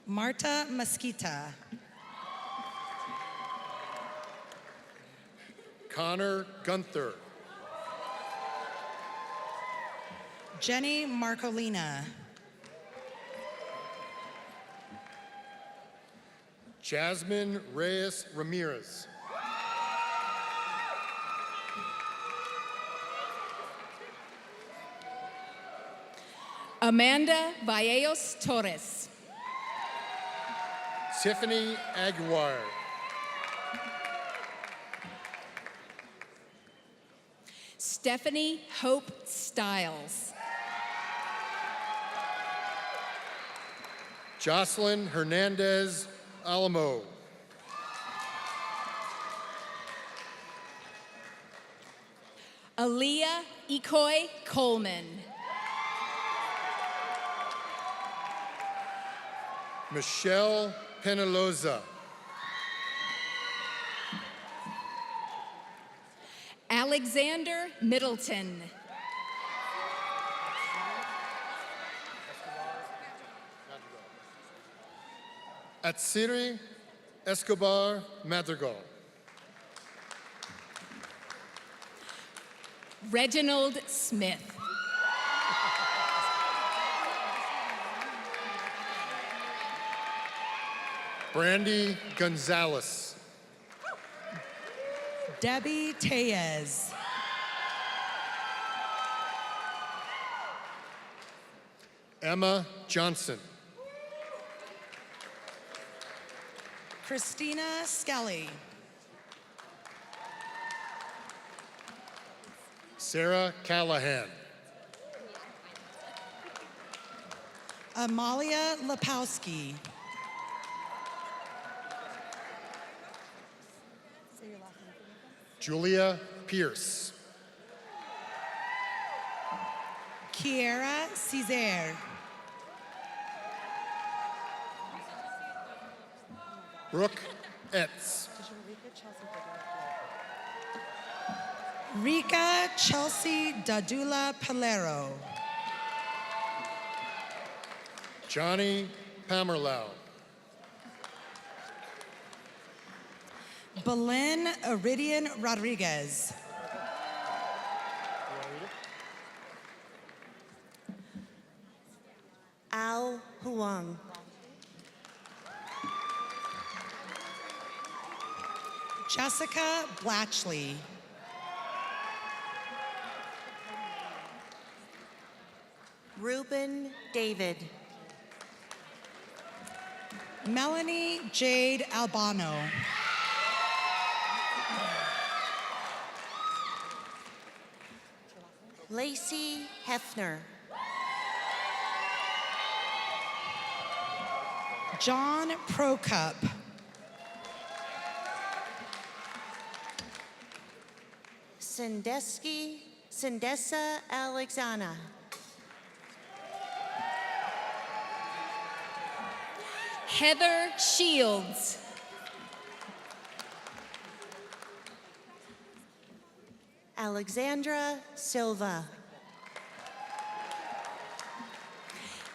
Marta Mesquita. Connor Gunther. Jenny Marcolina. Jasmine Reyes Ramirez. Amanda Valleos Torres. Tiffany Aguirre. Stephanie Hope Stiles. Jocelyn Hernandez Alamo. Aaliyah Ikoy Coleman. Michelle Penaloza. Alexander Middleton. Atsiri Escobar Madrigal. Reginald Smith. Brandy Gonzalez. Debbie Tellez. Emma Johnson. Christina Skelly. Sarah Callahan. Amalia Lepowski. Julia Pierce. Kiera Cesar. Brooke Etz. Rika Chelsea Dadula Palero. Johnny Pamerlau. Belen Iridian Rodriguez. Al Huang. Jessica Blatchley. Ruben David. Melanie Jade Albano. Lacey Hefner. John Procup. Sindesa Alexana. Heather Shields. Alexandra Silva.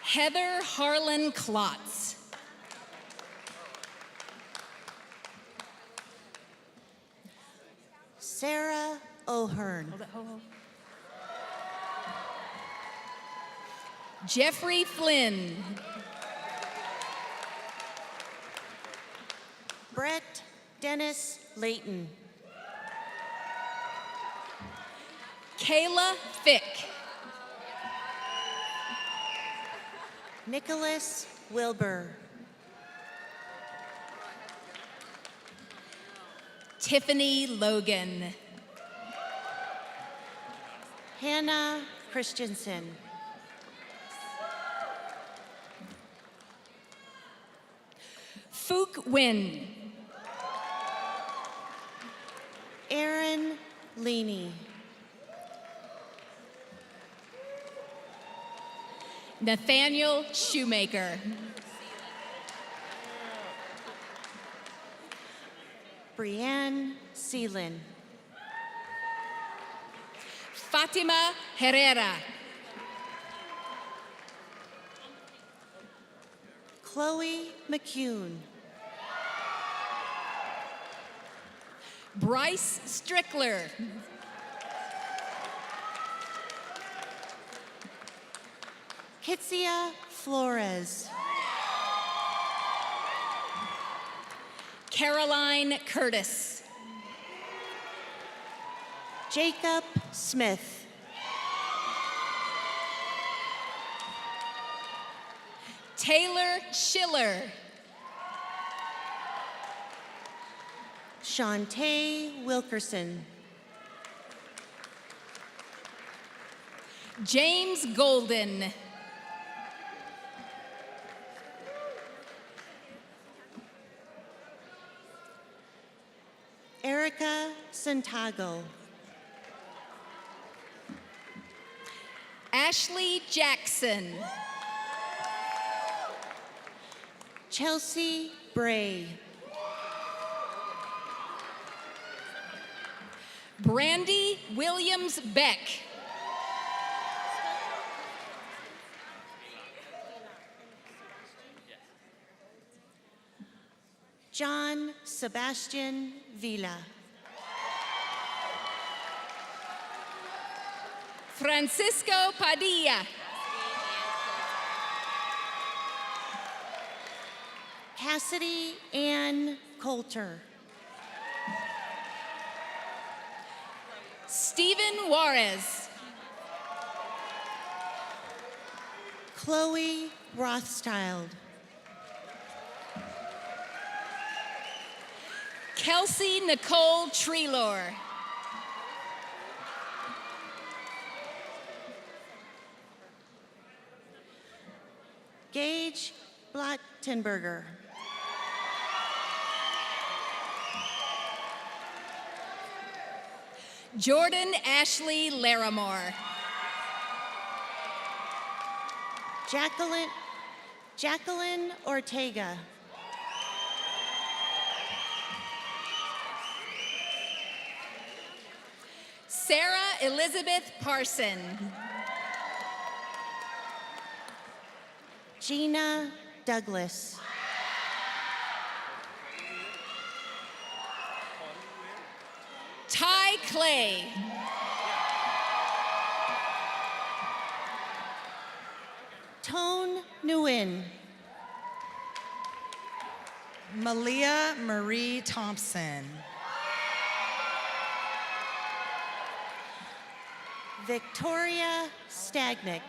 Heather Harlan Klotz. Sarah O'Hearn. Jeffrey Flynn. Brett Dennis Layton. Kayla Fick. Nicholas Wilbur. Tiffany Logan. Hannah Christensen. Fook Win. Aaron Leaney. Nathaniel Shoemaker. Brianne Seelan. Fatima Herrera. Chloe McCune. Bryce Strickler. Kitsia Flores. Caroline Curtis. Jacob Smith. Taylor Schiller. Shantae Wilkerson. James Golden. Erica Santago. Ashley Jackson. Chelsea Bray. Brandy Williams Beck. John Sebastian Villa. Francisco Padilla. Cassidy Ann Coulter. Stephen Juarez. Chloe Rothschild. Kelsey Nicole Treelor. Gage Blottenberger. Jordan Ashley Larimore. Jacqueline Ortega. Sarah Elizabeth Parson. Gina Douglas. Ty Clay. Tone Nguyen. Malia Marie Thompson. Victoria Stagnick.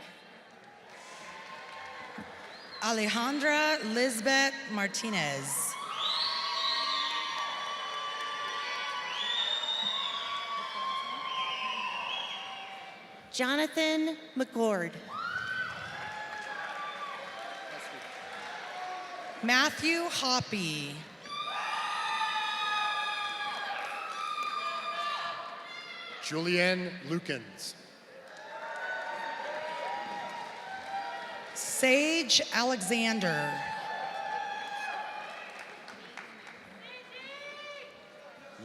Alejandra Lisbeth Martinez. Jonathan McGord. Matthew Hoppy. Julianne Lukens. Sage Alexander.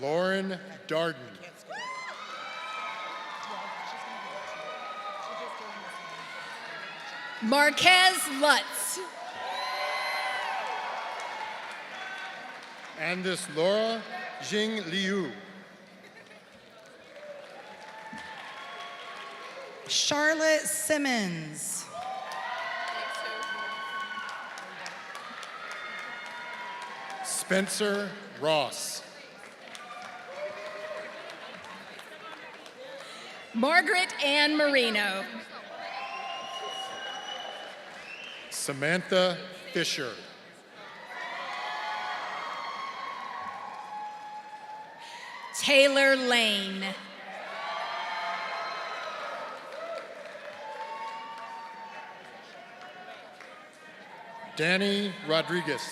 Lauren Darden. Marquez Lutz. Andis Laura Jing Liu. Charlotte Simmons. Spencer Ross. Margaret Ann Marino. Samantha Fisher. Taylor Lane. Danny Rodriguez.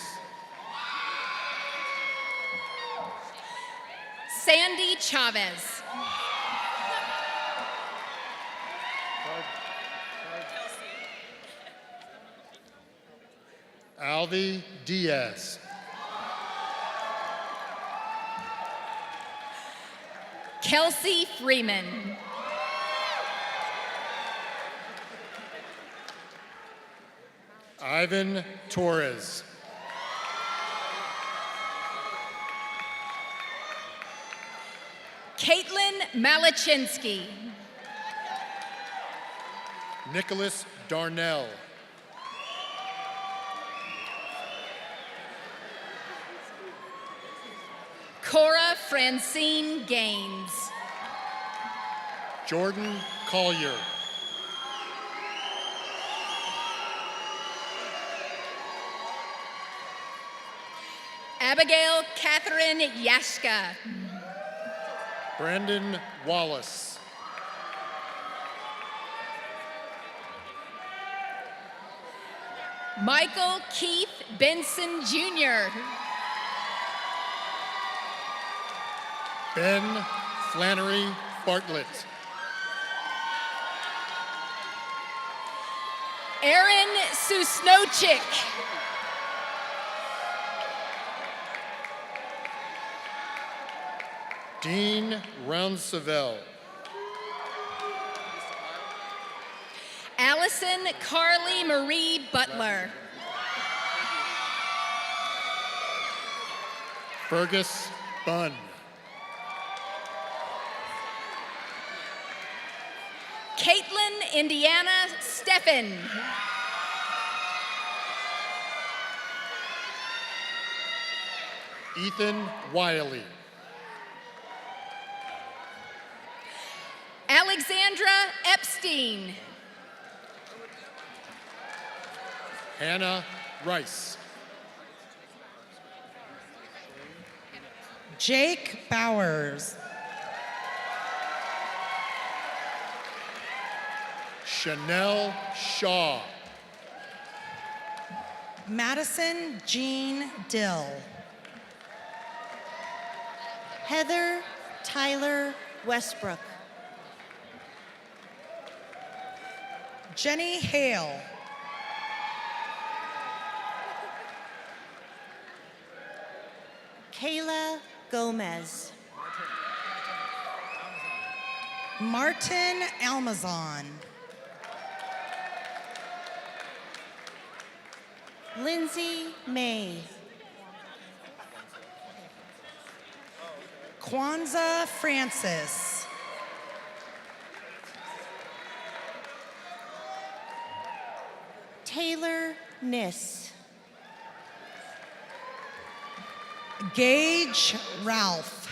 Sandy Chavez. Alvi Diaz. Kelsey Freeman. Ivan Torres. Caitlin Malachinsky. Nicholas Darnell. Cora Francine Gaines. Jordan Collier. Abigail Catherine Yashka. Brandon Wallace. Michael Keith Benson Jr. Ben Flannery Bartlett. Aaron Susnochik. Dean Rounsevelle. Allison Carly Marie Butler. Fergus Bunn. Caitlin Indiana Steffen. Ethan Wiley. Alexandra Epstein. Hannah Rice. Jake Bowers. Chanel Shaw. Madison Jean Dill. Heather Tyler Westbrook. Jenny Hale. Kayla Gomez. Martin Almazan. Lindsay May. Kwanzaa Francis. Taylor Niss. Gage Ralph.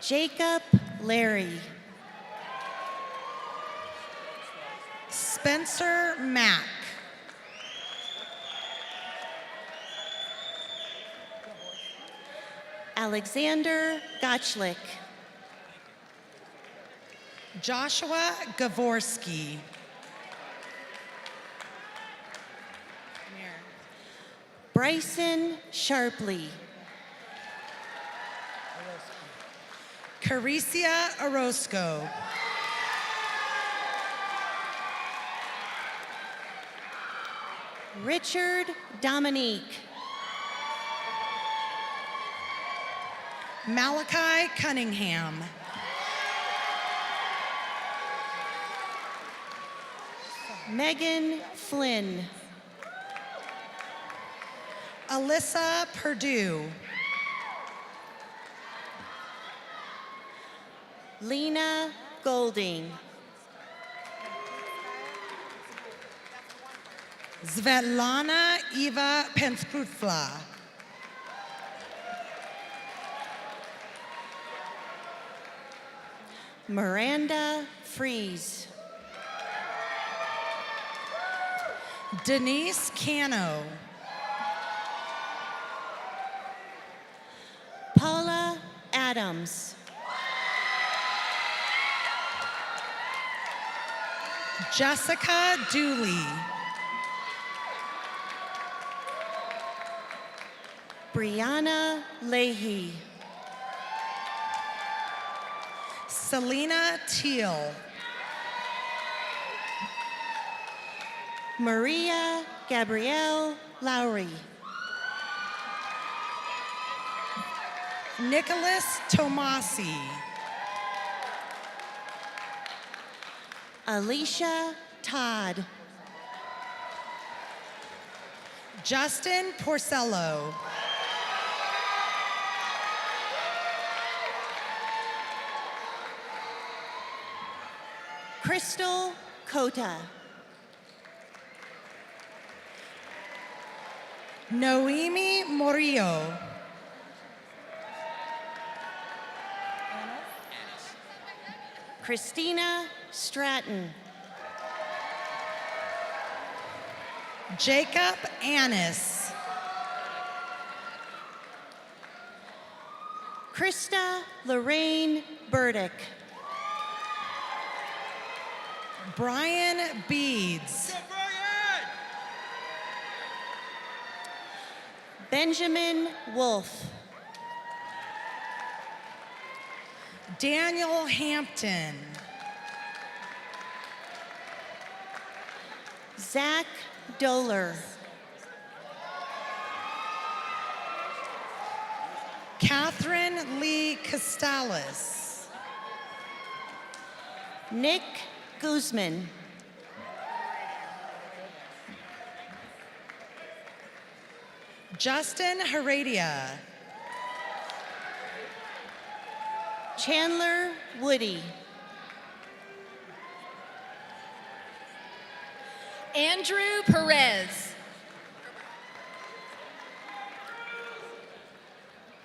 Jacob Larry. Spencer Mack. Alexander Gotchlick. Joshua Gavorsky. Bryson Sharpley. Caricia Orozco. Richard Dominique. Malachi Cunningham. Megan Flynn. Alyssa Purdue. Lena Golding. Svetlana Eva Penskrutfla. Miranda Fries. Denise Cano. Paula Adams. Jessica Dooley. Brianna Leahy. Selena Teal. Maria Gabrielle Lowry. Nicholas Tomasi. Alicia Todd. Justin Porcello. Crystal Cota. Noemi Morillo. Christina Stratton. Jacob Annis. Krista Lorraine Burdick. Brian Beads. Benjamin Wolf. Daniel Hampton. Zach Doler. Catherine Lee Costales. Nick Guzman. Justin Heredia. Chandler Woody. Andrew Perez.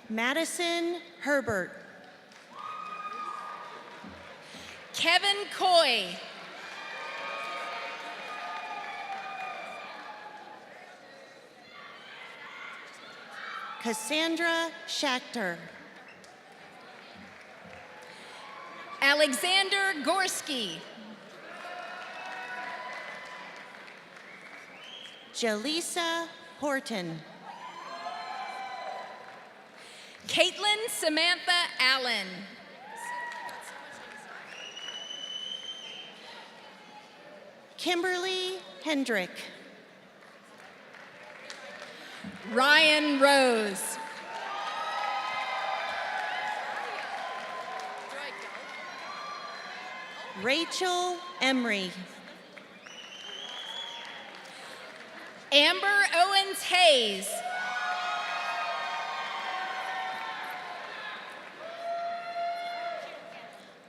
Madison Herbert. Kevin Coy. Cassandra Schachter. Alexander Gorski. Jaleesa Horton. Caitlin Samantha Allen. Kimberly Hendrick. Ryan Rose. Rachel Emery. Amber Owens Hayes.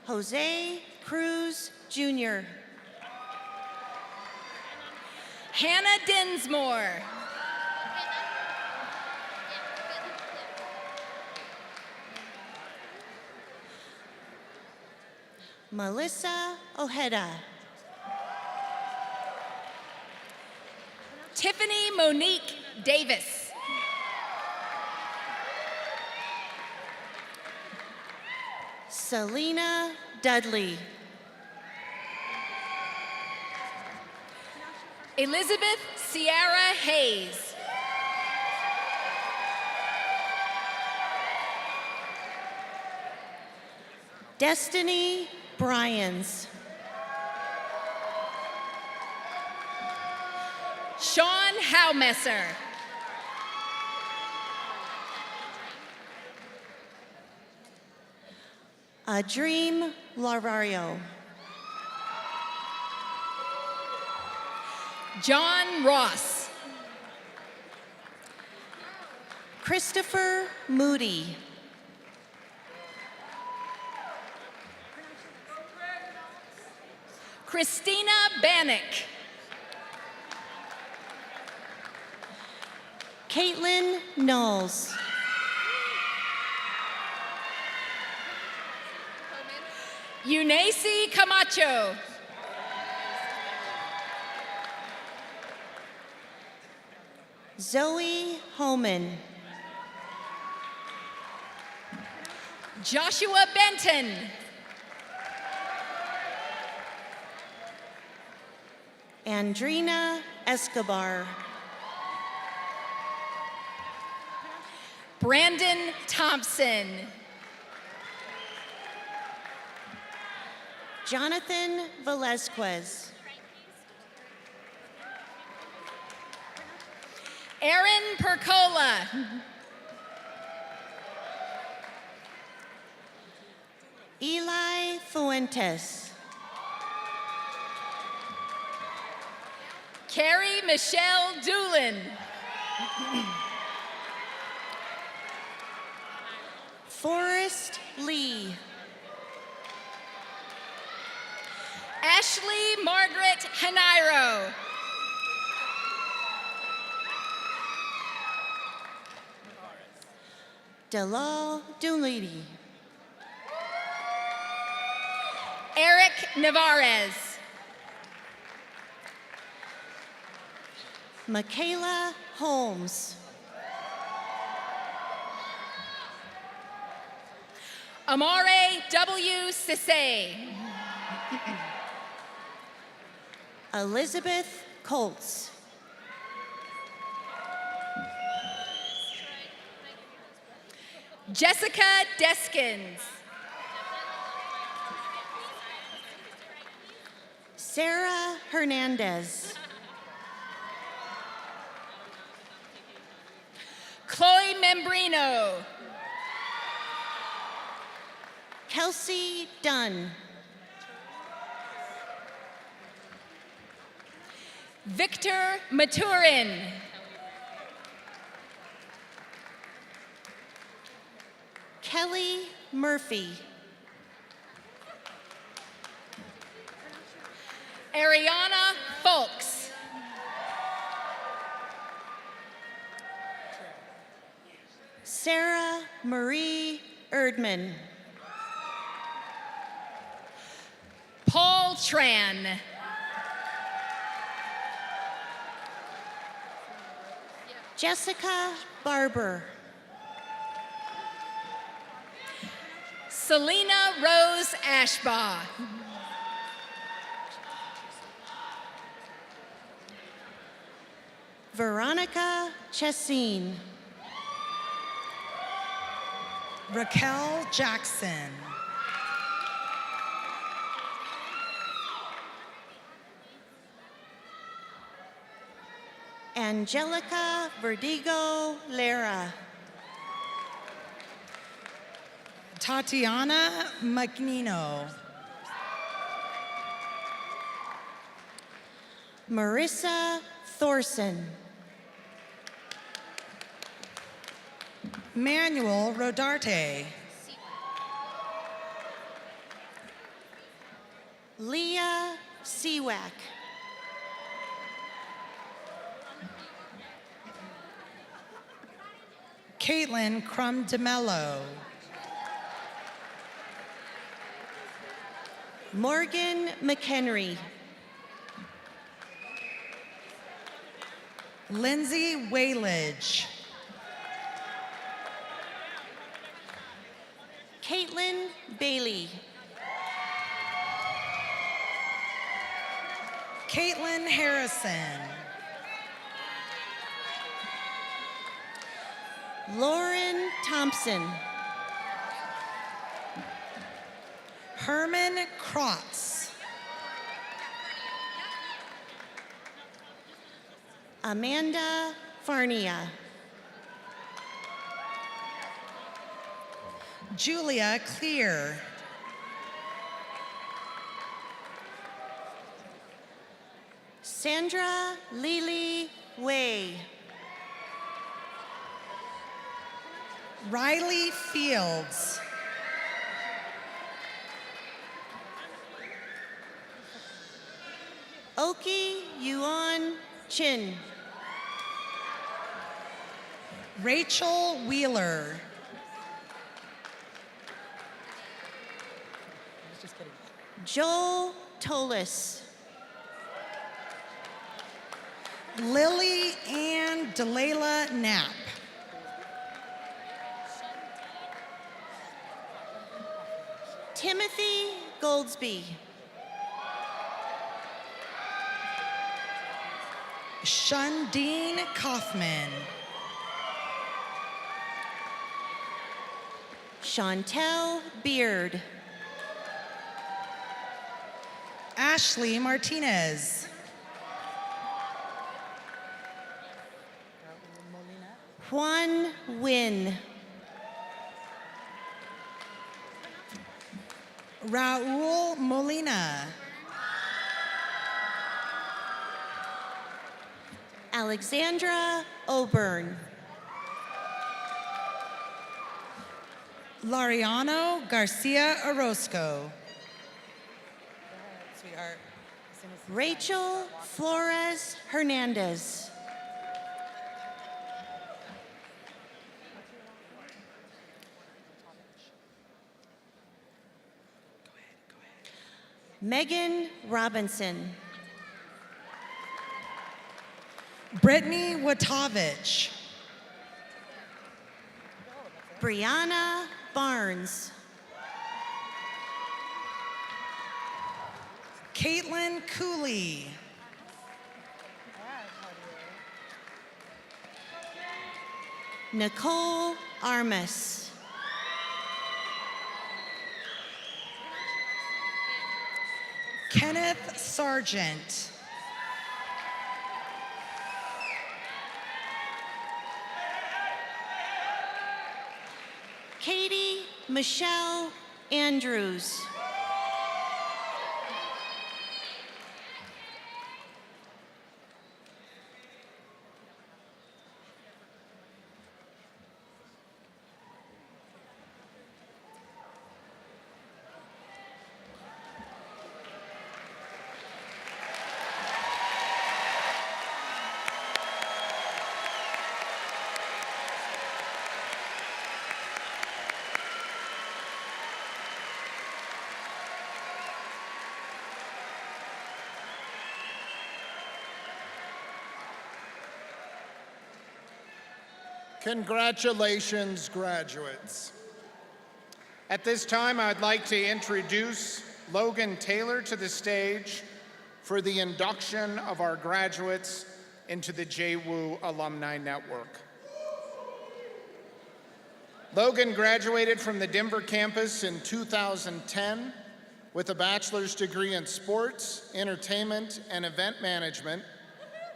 Jose Cruz Jr. Hannah Dinsmore. Melissa Ojeda. Tiffany Monique Davis. Selena Dudley. Elizabeth Sierra Hayes. Destiny Bryans. Sean Howmesser. Dream Lavario. John Ross. Christopher Moody. Christina Bannock. Caitlin Knowles. Eunice Camacho. Zoe Homan. Joshua Benton. Andrina Escobar. Brandon Thompson. Jonathan Velazquez. Aaron Percola. Eli Fuentes. Carrie Michelle Doolin. Forrest Lee. Ashley Margaret Hanairo. Delal Doolittle. Eric Navarez. Michaela Holmes. Amare W. Sisse. Elizabeth Colts. Jessica Deskins. Sarah Hernandez. Chloe Membrino. Kelsey Dunn. Victor Maturin. Kelly Murphy. Ariana Folks. Sarah Marie Erdman. Paul Tran. Jessica Barber. Selena Rose Ashbaugh. Veronica Chessine. Raquel Jackson. Angelica Verdigo Lara. Tatiana Magnino. Marissa Thorson. Manuel Rodarte. Leah Seawack. Caitlin Crum DeMello. Morgan McHenry. Lindsay Waylidge. Caitlin Bailey. Caitlin Harrison. Lauren Thompson. Herman Krotz. Amanda Farnia. Julia Clear. Sandra Lily Way. Riley Fields. Oki Yuan Chin. Rachel Wheeler. Joel Tolis. Lily Ann Delayla Knapp. Timothy Goldsby. Shundeen Kaufman. Chantel Beard. Ashley Martinez. Juan Wynn. Raul Molina. Alexandra Oburn. Lariano Garcia Orozco. Sweetheart. Rachel Flores Hernandez. Megan Robinson. Brittany Watavich. Brianna Barnes. Caitlin Cooley. Nicole Armas. Kenneth Sargent. Katie Michelle Andrews. Congratulations, graduates. At this time, I'd like to introduce Logan Taylor to the stage for the induction of our graduates into the JWU Alumni Network. Logan graduated from the Denver campus in 2010 with a bachelor's degree in sports, entertainment, and event management,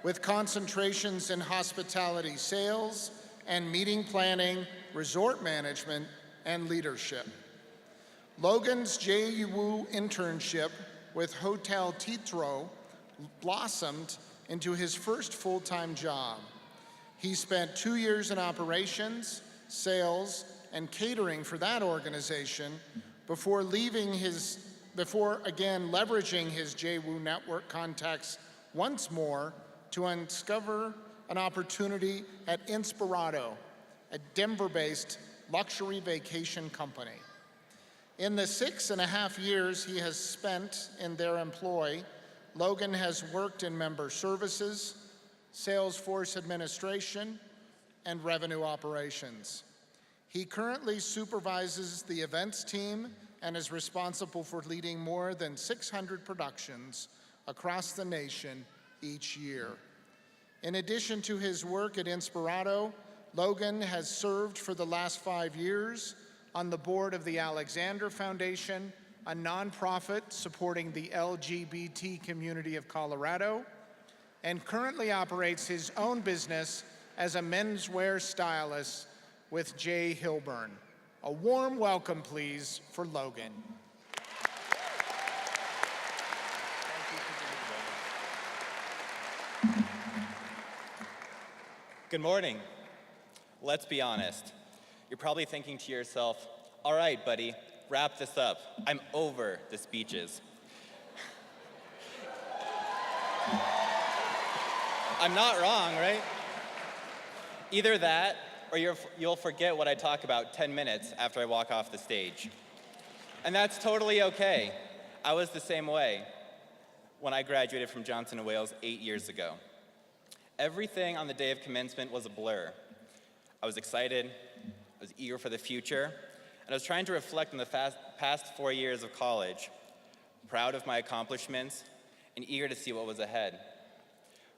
with concentrations in hospitality sales and meeting planning, resort management, and leadership. Logan's JWU internship with Hotel Titro blossomed into his first full-time job. He spent 2 years in operations, sales, and catering for that organization before again leveraging his JWU network contacts once more to uncover an opportunity at Inspirato, a Denver-based luxury vacation company. In the 6.5 years he has spent in their employ, Logan has worked in member services, Salesforce administration, and revenue operations. He currently supervises the events team and is responsible for leading more than 600 productions across the nation each year. In addition to his work at Inspirato, Logan has served for the last 5 years on the board of the Alexander Foundation, a nonprofit supporting the LGBT community of Colorado, and currently operates his own business as a menswear stylist with Jay Hilburn. A warm welcome, please, for Logan. Good morning. Let's be honest. You're probably thinking to yourself, all right, buddy, wrap this up. I'm over the speeches. I'm not wrong, right? Either that, or you'll forget what I talk about 10 minutes after I walk off the stage. And that's totally okay. I was the same way when I graduated from Johnson & Wales 8 years ago. Everything on the day of commencement was a blur. I was excited, I was eager for the future, and I was trying to reflect on the past 4 years of college, proud of my accomplishments and eager to see what was ahead.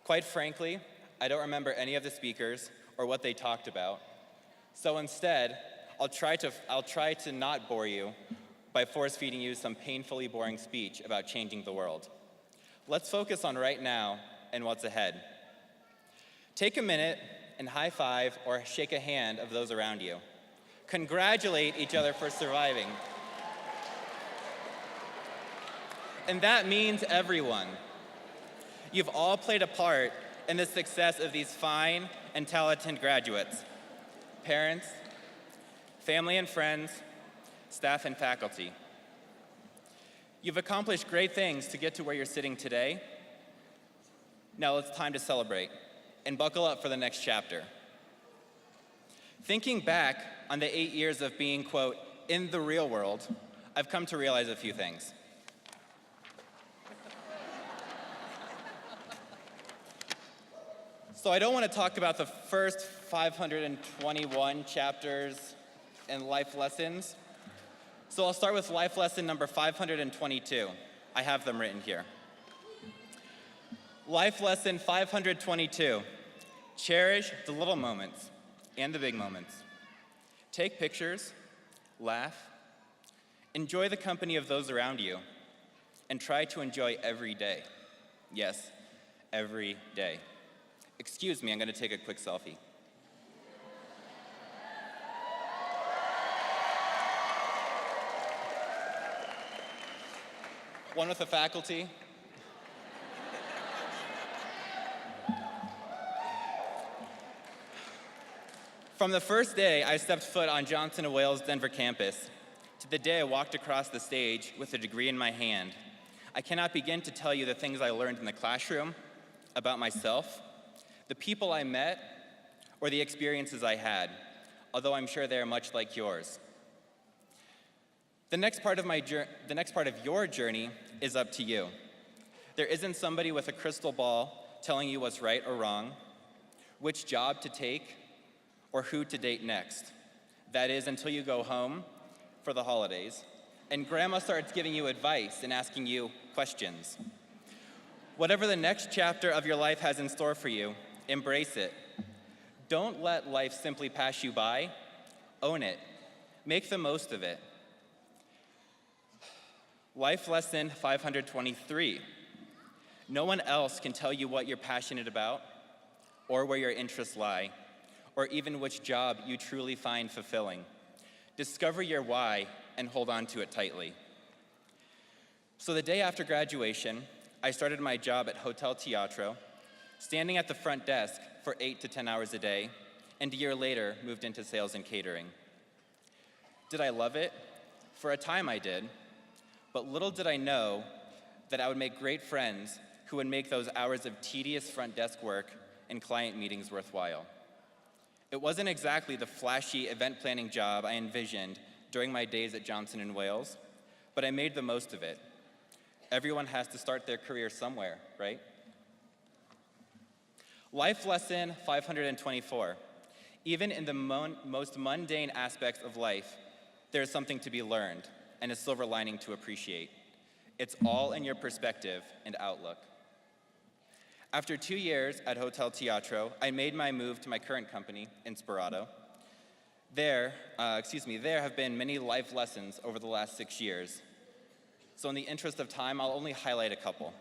Quite frankly, I don't remember any of the speakers or what they talked about. So instead, I'll try to not bore you by force-feeding you some painfully boring speech about changing the world. Let's focus on right now and what's ahead. Take a minute and high-five or shake a hand of those around you. Congratulate each other for surviving. And that means everyone. You've all played a part in the success of these fine and talented graduates. Parents, family and friends, staff and faculty. You've accomplished great things to get to where you're sitting today. Now it's time to celebrate and buckle up for the next chapter. Thinking back on the 8 years of being, quote, in the real world, I've come to realize a few things. So I don't want to talk about the first 521 chapters and life lessons. So I'll start with life lesson number 522. I have them written here. Life lesson 522. Cherish the little moments and the big moments. Take pictures, laugh, enjoy the company of those around you, and try to enjoy every day. Yes, every day. Excuse me, I'm going to take a quick selfie. One with the faculty. From the first day I stepped foot on Johnson & Wales Denver campus to the day I walked across the stage with a degree in my hand, I cannot begin to tell you the things I learned in the classroom about myself, the people I met, or the experiences I had, although I'm sure they are much like yours. The next part of your journey is up to you. There isn't somebody with a crystal ball telling you what's right or wrong, which job to take, or who to date next. That is, until you go home for the holidays, and grandma starts giving you advice and asking you questions. Whatever the next chapter of your life has in store for you, embrace it. Don't let life simply pass you by. Own it. Make the most of it. Life lesson 523. No one else can tell you what you're passionate about, or where your interests lie, or even which job you truly find fulfilling. Discover your why and hold on to it tightly. So the day after graduation, I started my job at Hotel Teatro, standing at the front desk for 8 to 10 hours a day, and a year later moved into sales and catering. Did I love it? For a time I did, but little did I know that I would make great friends who would make those hours of tedious front desk work and client meetings worthwhile. It wasn't exactly the flashy event planning job I envisioned during my days at Johnson & Wales, but I made the most of it. Everyone has to start their career somewhere, right? Life lesson 524. Even in the most mundane aspects of life, there is something to be learned and a silver lining to appreciate. It's all in your perspective and outlook. After 2 years at Hotel Teatro, I made my move to my current company, Inspirato. There have been many life lessons over the last 6 years. So in the interest of time, I'll only highlight a couple.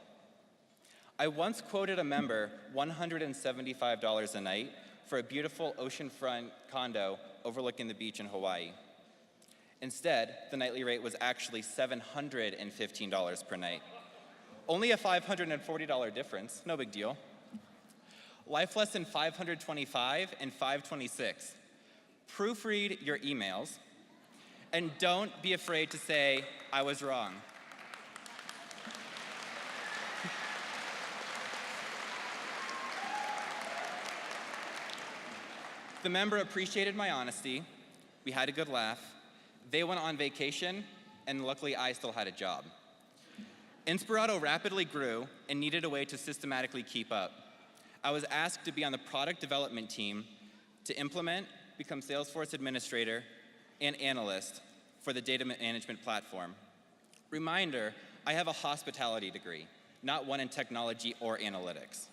I once quoted a member $175 a night for a beautiful oceanfront condo overlooking the beach in Hawaii. Instead, the nightly rate was actually $715 per night. Only a $540 difference, no big deal. Life lesson 525 and 526. Proofread your emails, and don't be afraid to say, I was wrong. The member appreciated my honesty, we had a good laugh, they went on vacation, and luckily I still had a job. Inspirato rapidly grew and needed a way to systematically keep up. I was asked to be on the product development team to implement, become Salesforce administrator, and analyst, for the data management platform. Reminder, I have a hospitality degree, not one in technology or analytics.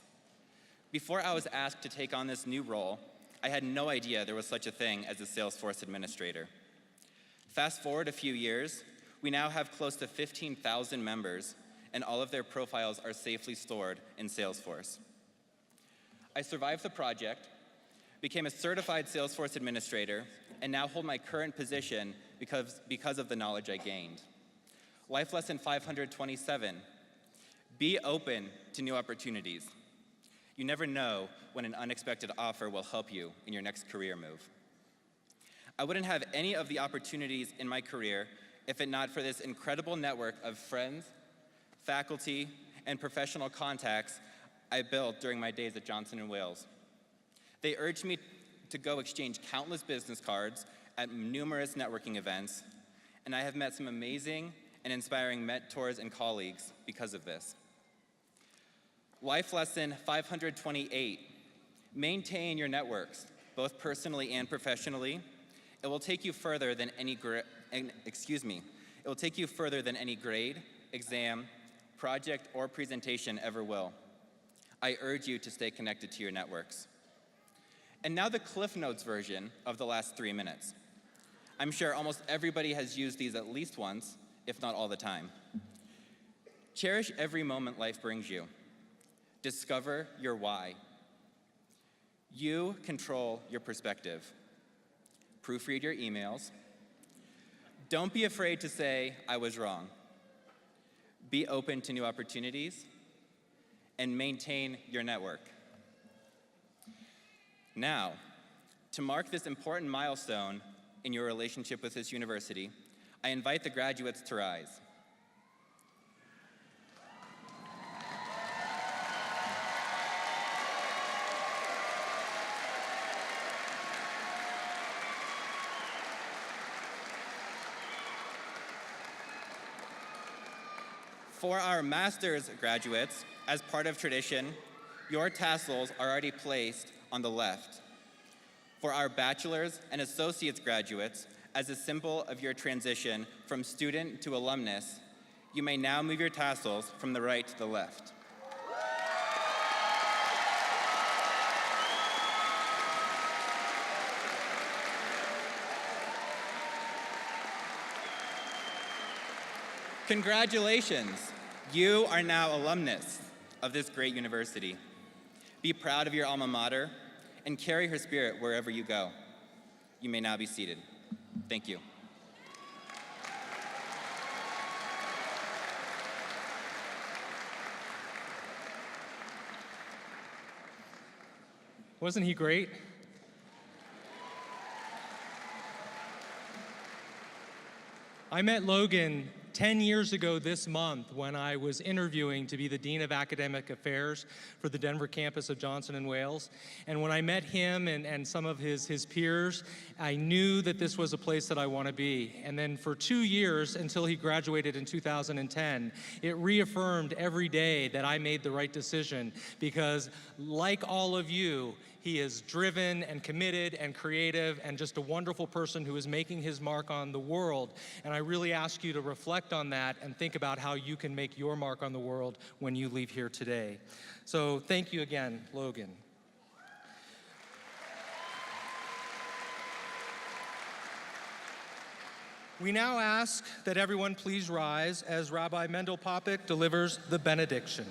Before I was asked to take on this new role, I had no idea there was such a thing as a Salesforce administrator. Fast forward a few years, we now have close to 15,000 members, and all of their profiles are safely stored in Salesforce. I survived the project, became a certified Salesforce administrator, and now hold my current position because of the knowledge I gained. Life lesson 527, be open to new opportunities. You never know when an unexpected offer will help you in your next career move. I wouldn't have any of the opportunities in my career if it not for this incredible network of friends, faculty, and professional contacts I built during my days at Johnson & Wales. They urged me to go exchange countless business cards at numerous networking events, and I have met some amazing and inspiring mentors and colleagues because of this. Life lesson 528, maintain your networks, both personally and professionally. It will take you further than any grade, exam, project, or presentation ever will. I urge you to stay connected to your networks. And now the Cliff Notes version of the last 3 minutes. I'm sure almost everybody has used these at least once, if not all the time. Cherish every moment life brings you. Discover your why. You control your perspective. Proofread your emails. Don't be afraid to say, I was wrong. Be open to new opportunities, and maintain your network. Now, to mark this important milestone in your relationship with this university, I invite the graduates to rise. For our master's graduates, as part of tradition, your tassels are already placed on the left. For our bachelor's and associate's graduates, as a symbol of your transition from student to alumnus, you may now move your tassels from the right to the left. Congratulations, you are now alumnus of this great university. Be proud of your alma mater and carry her spirit wherever you go. You may now be seated. Thank you. Wasn't he great? I met Logan 10 years ago this month when I was interviewing to be the Dean of Academic Affairs for the Denver campus of Johnson & Wales. And when I met him and some of his peers, I knew that this was a place that I want to be. And then for 2 years, until he graduated in 2010, it reaffirmed every day that I made the right decision because, like all of you, he is driven and committed and creative and just a wonderful person who is making his mark on the world. And I really ask you to reflect on that and think about how you can make your mark on the world when you leave here today. So thank you again, Logan. We now ask that everyone please rise as Rabbi Mendel Popik delivers the benediction.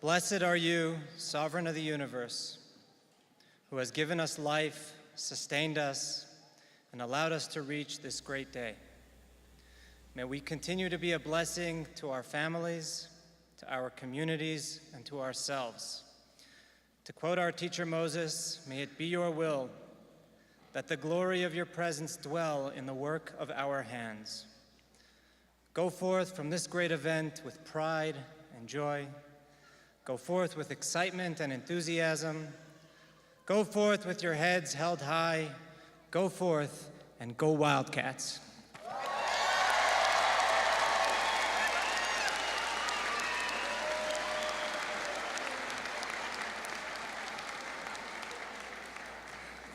Blessed are you, sovereign of the universe, who has given us life, sustained us, and allowed us to reach this great day. May we continue to be a blessing to our families, to our communities, and to ourselves. To quote our teacher Moses, may it be your will that the glory of your presence dwell in the work of our hands. Go forth from this great event with pride and joy. Go forth with excitement and enthusiasm. Go forth with your heads held high. Go forth and go Wildcats.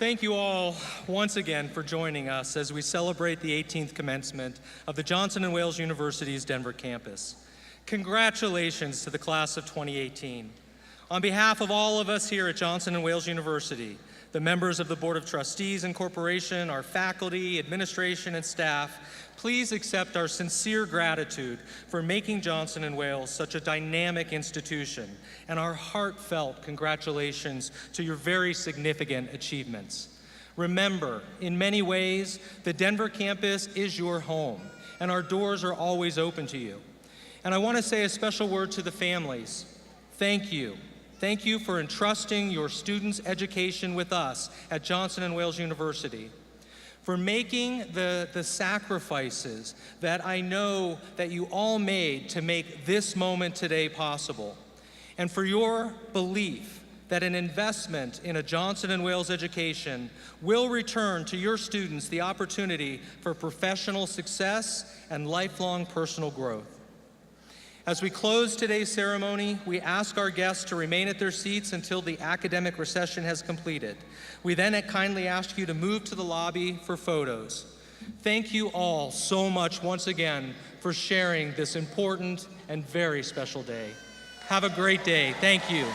Thank you all once again for joining us as we celebrate the 18th commencement of the Johnson & Wales University's Denver campus. Congratulations to the class of 2018. On behalf of all of us here at Johnson & Wales University, the members of the Board of Trustees and Corporation, our faculty, administration, and staff, please accept our sincere gratitude for making Johnson & Wales such a dynamic institution, and our heartfelt congratulations to your very significant achievements. Remember, in many ways, the Denver campus is your home, and our doors are always open to you. And I want to say a special word to the families. Thank you. Thank you for entrusting your students' education with us at Johnson & Wales University, for making the sacrifices that I know that you all made to make this moment today possible, and for your belief that an investment in a Johnson & Wales education will return to your students the opportunity for professional success and lifelong personal growth. As we close today's ceremony, we ask our guests to remain at their seats until the academic recession has completed. We then kindly ask you to move to the lobby for photos. Thank you all so much once again for sharing this important and very special day. Have a great day. Thank you.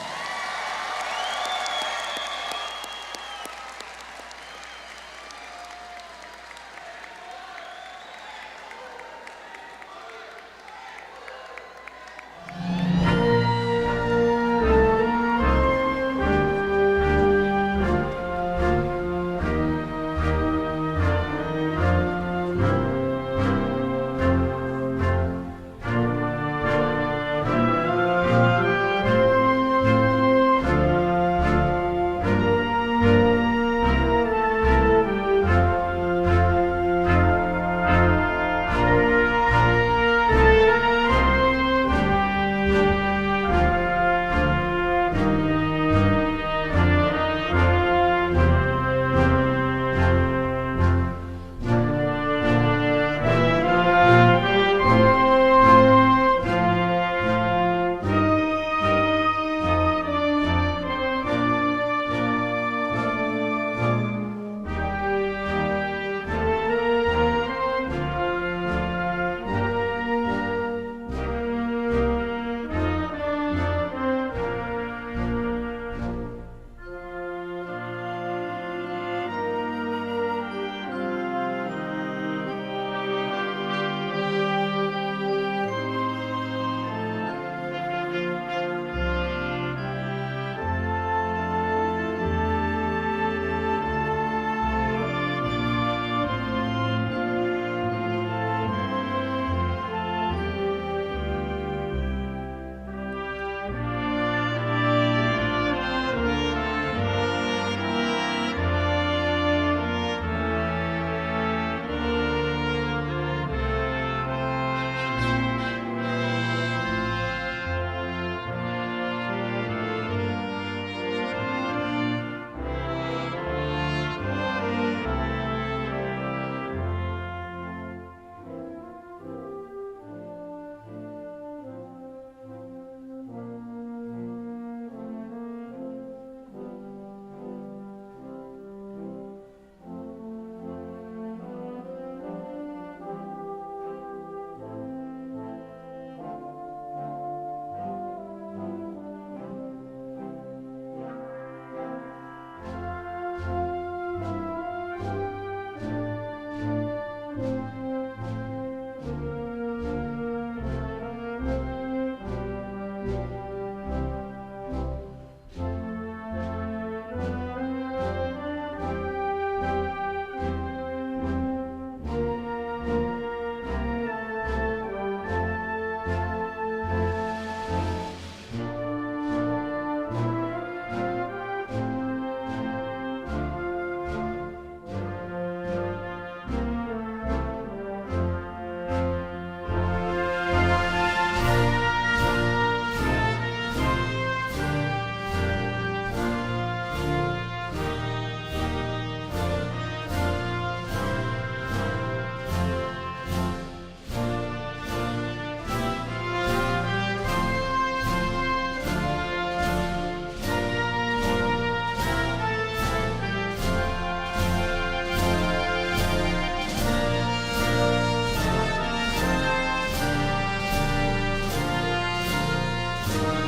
Denver.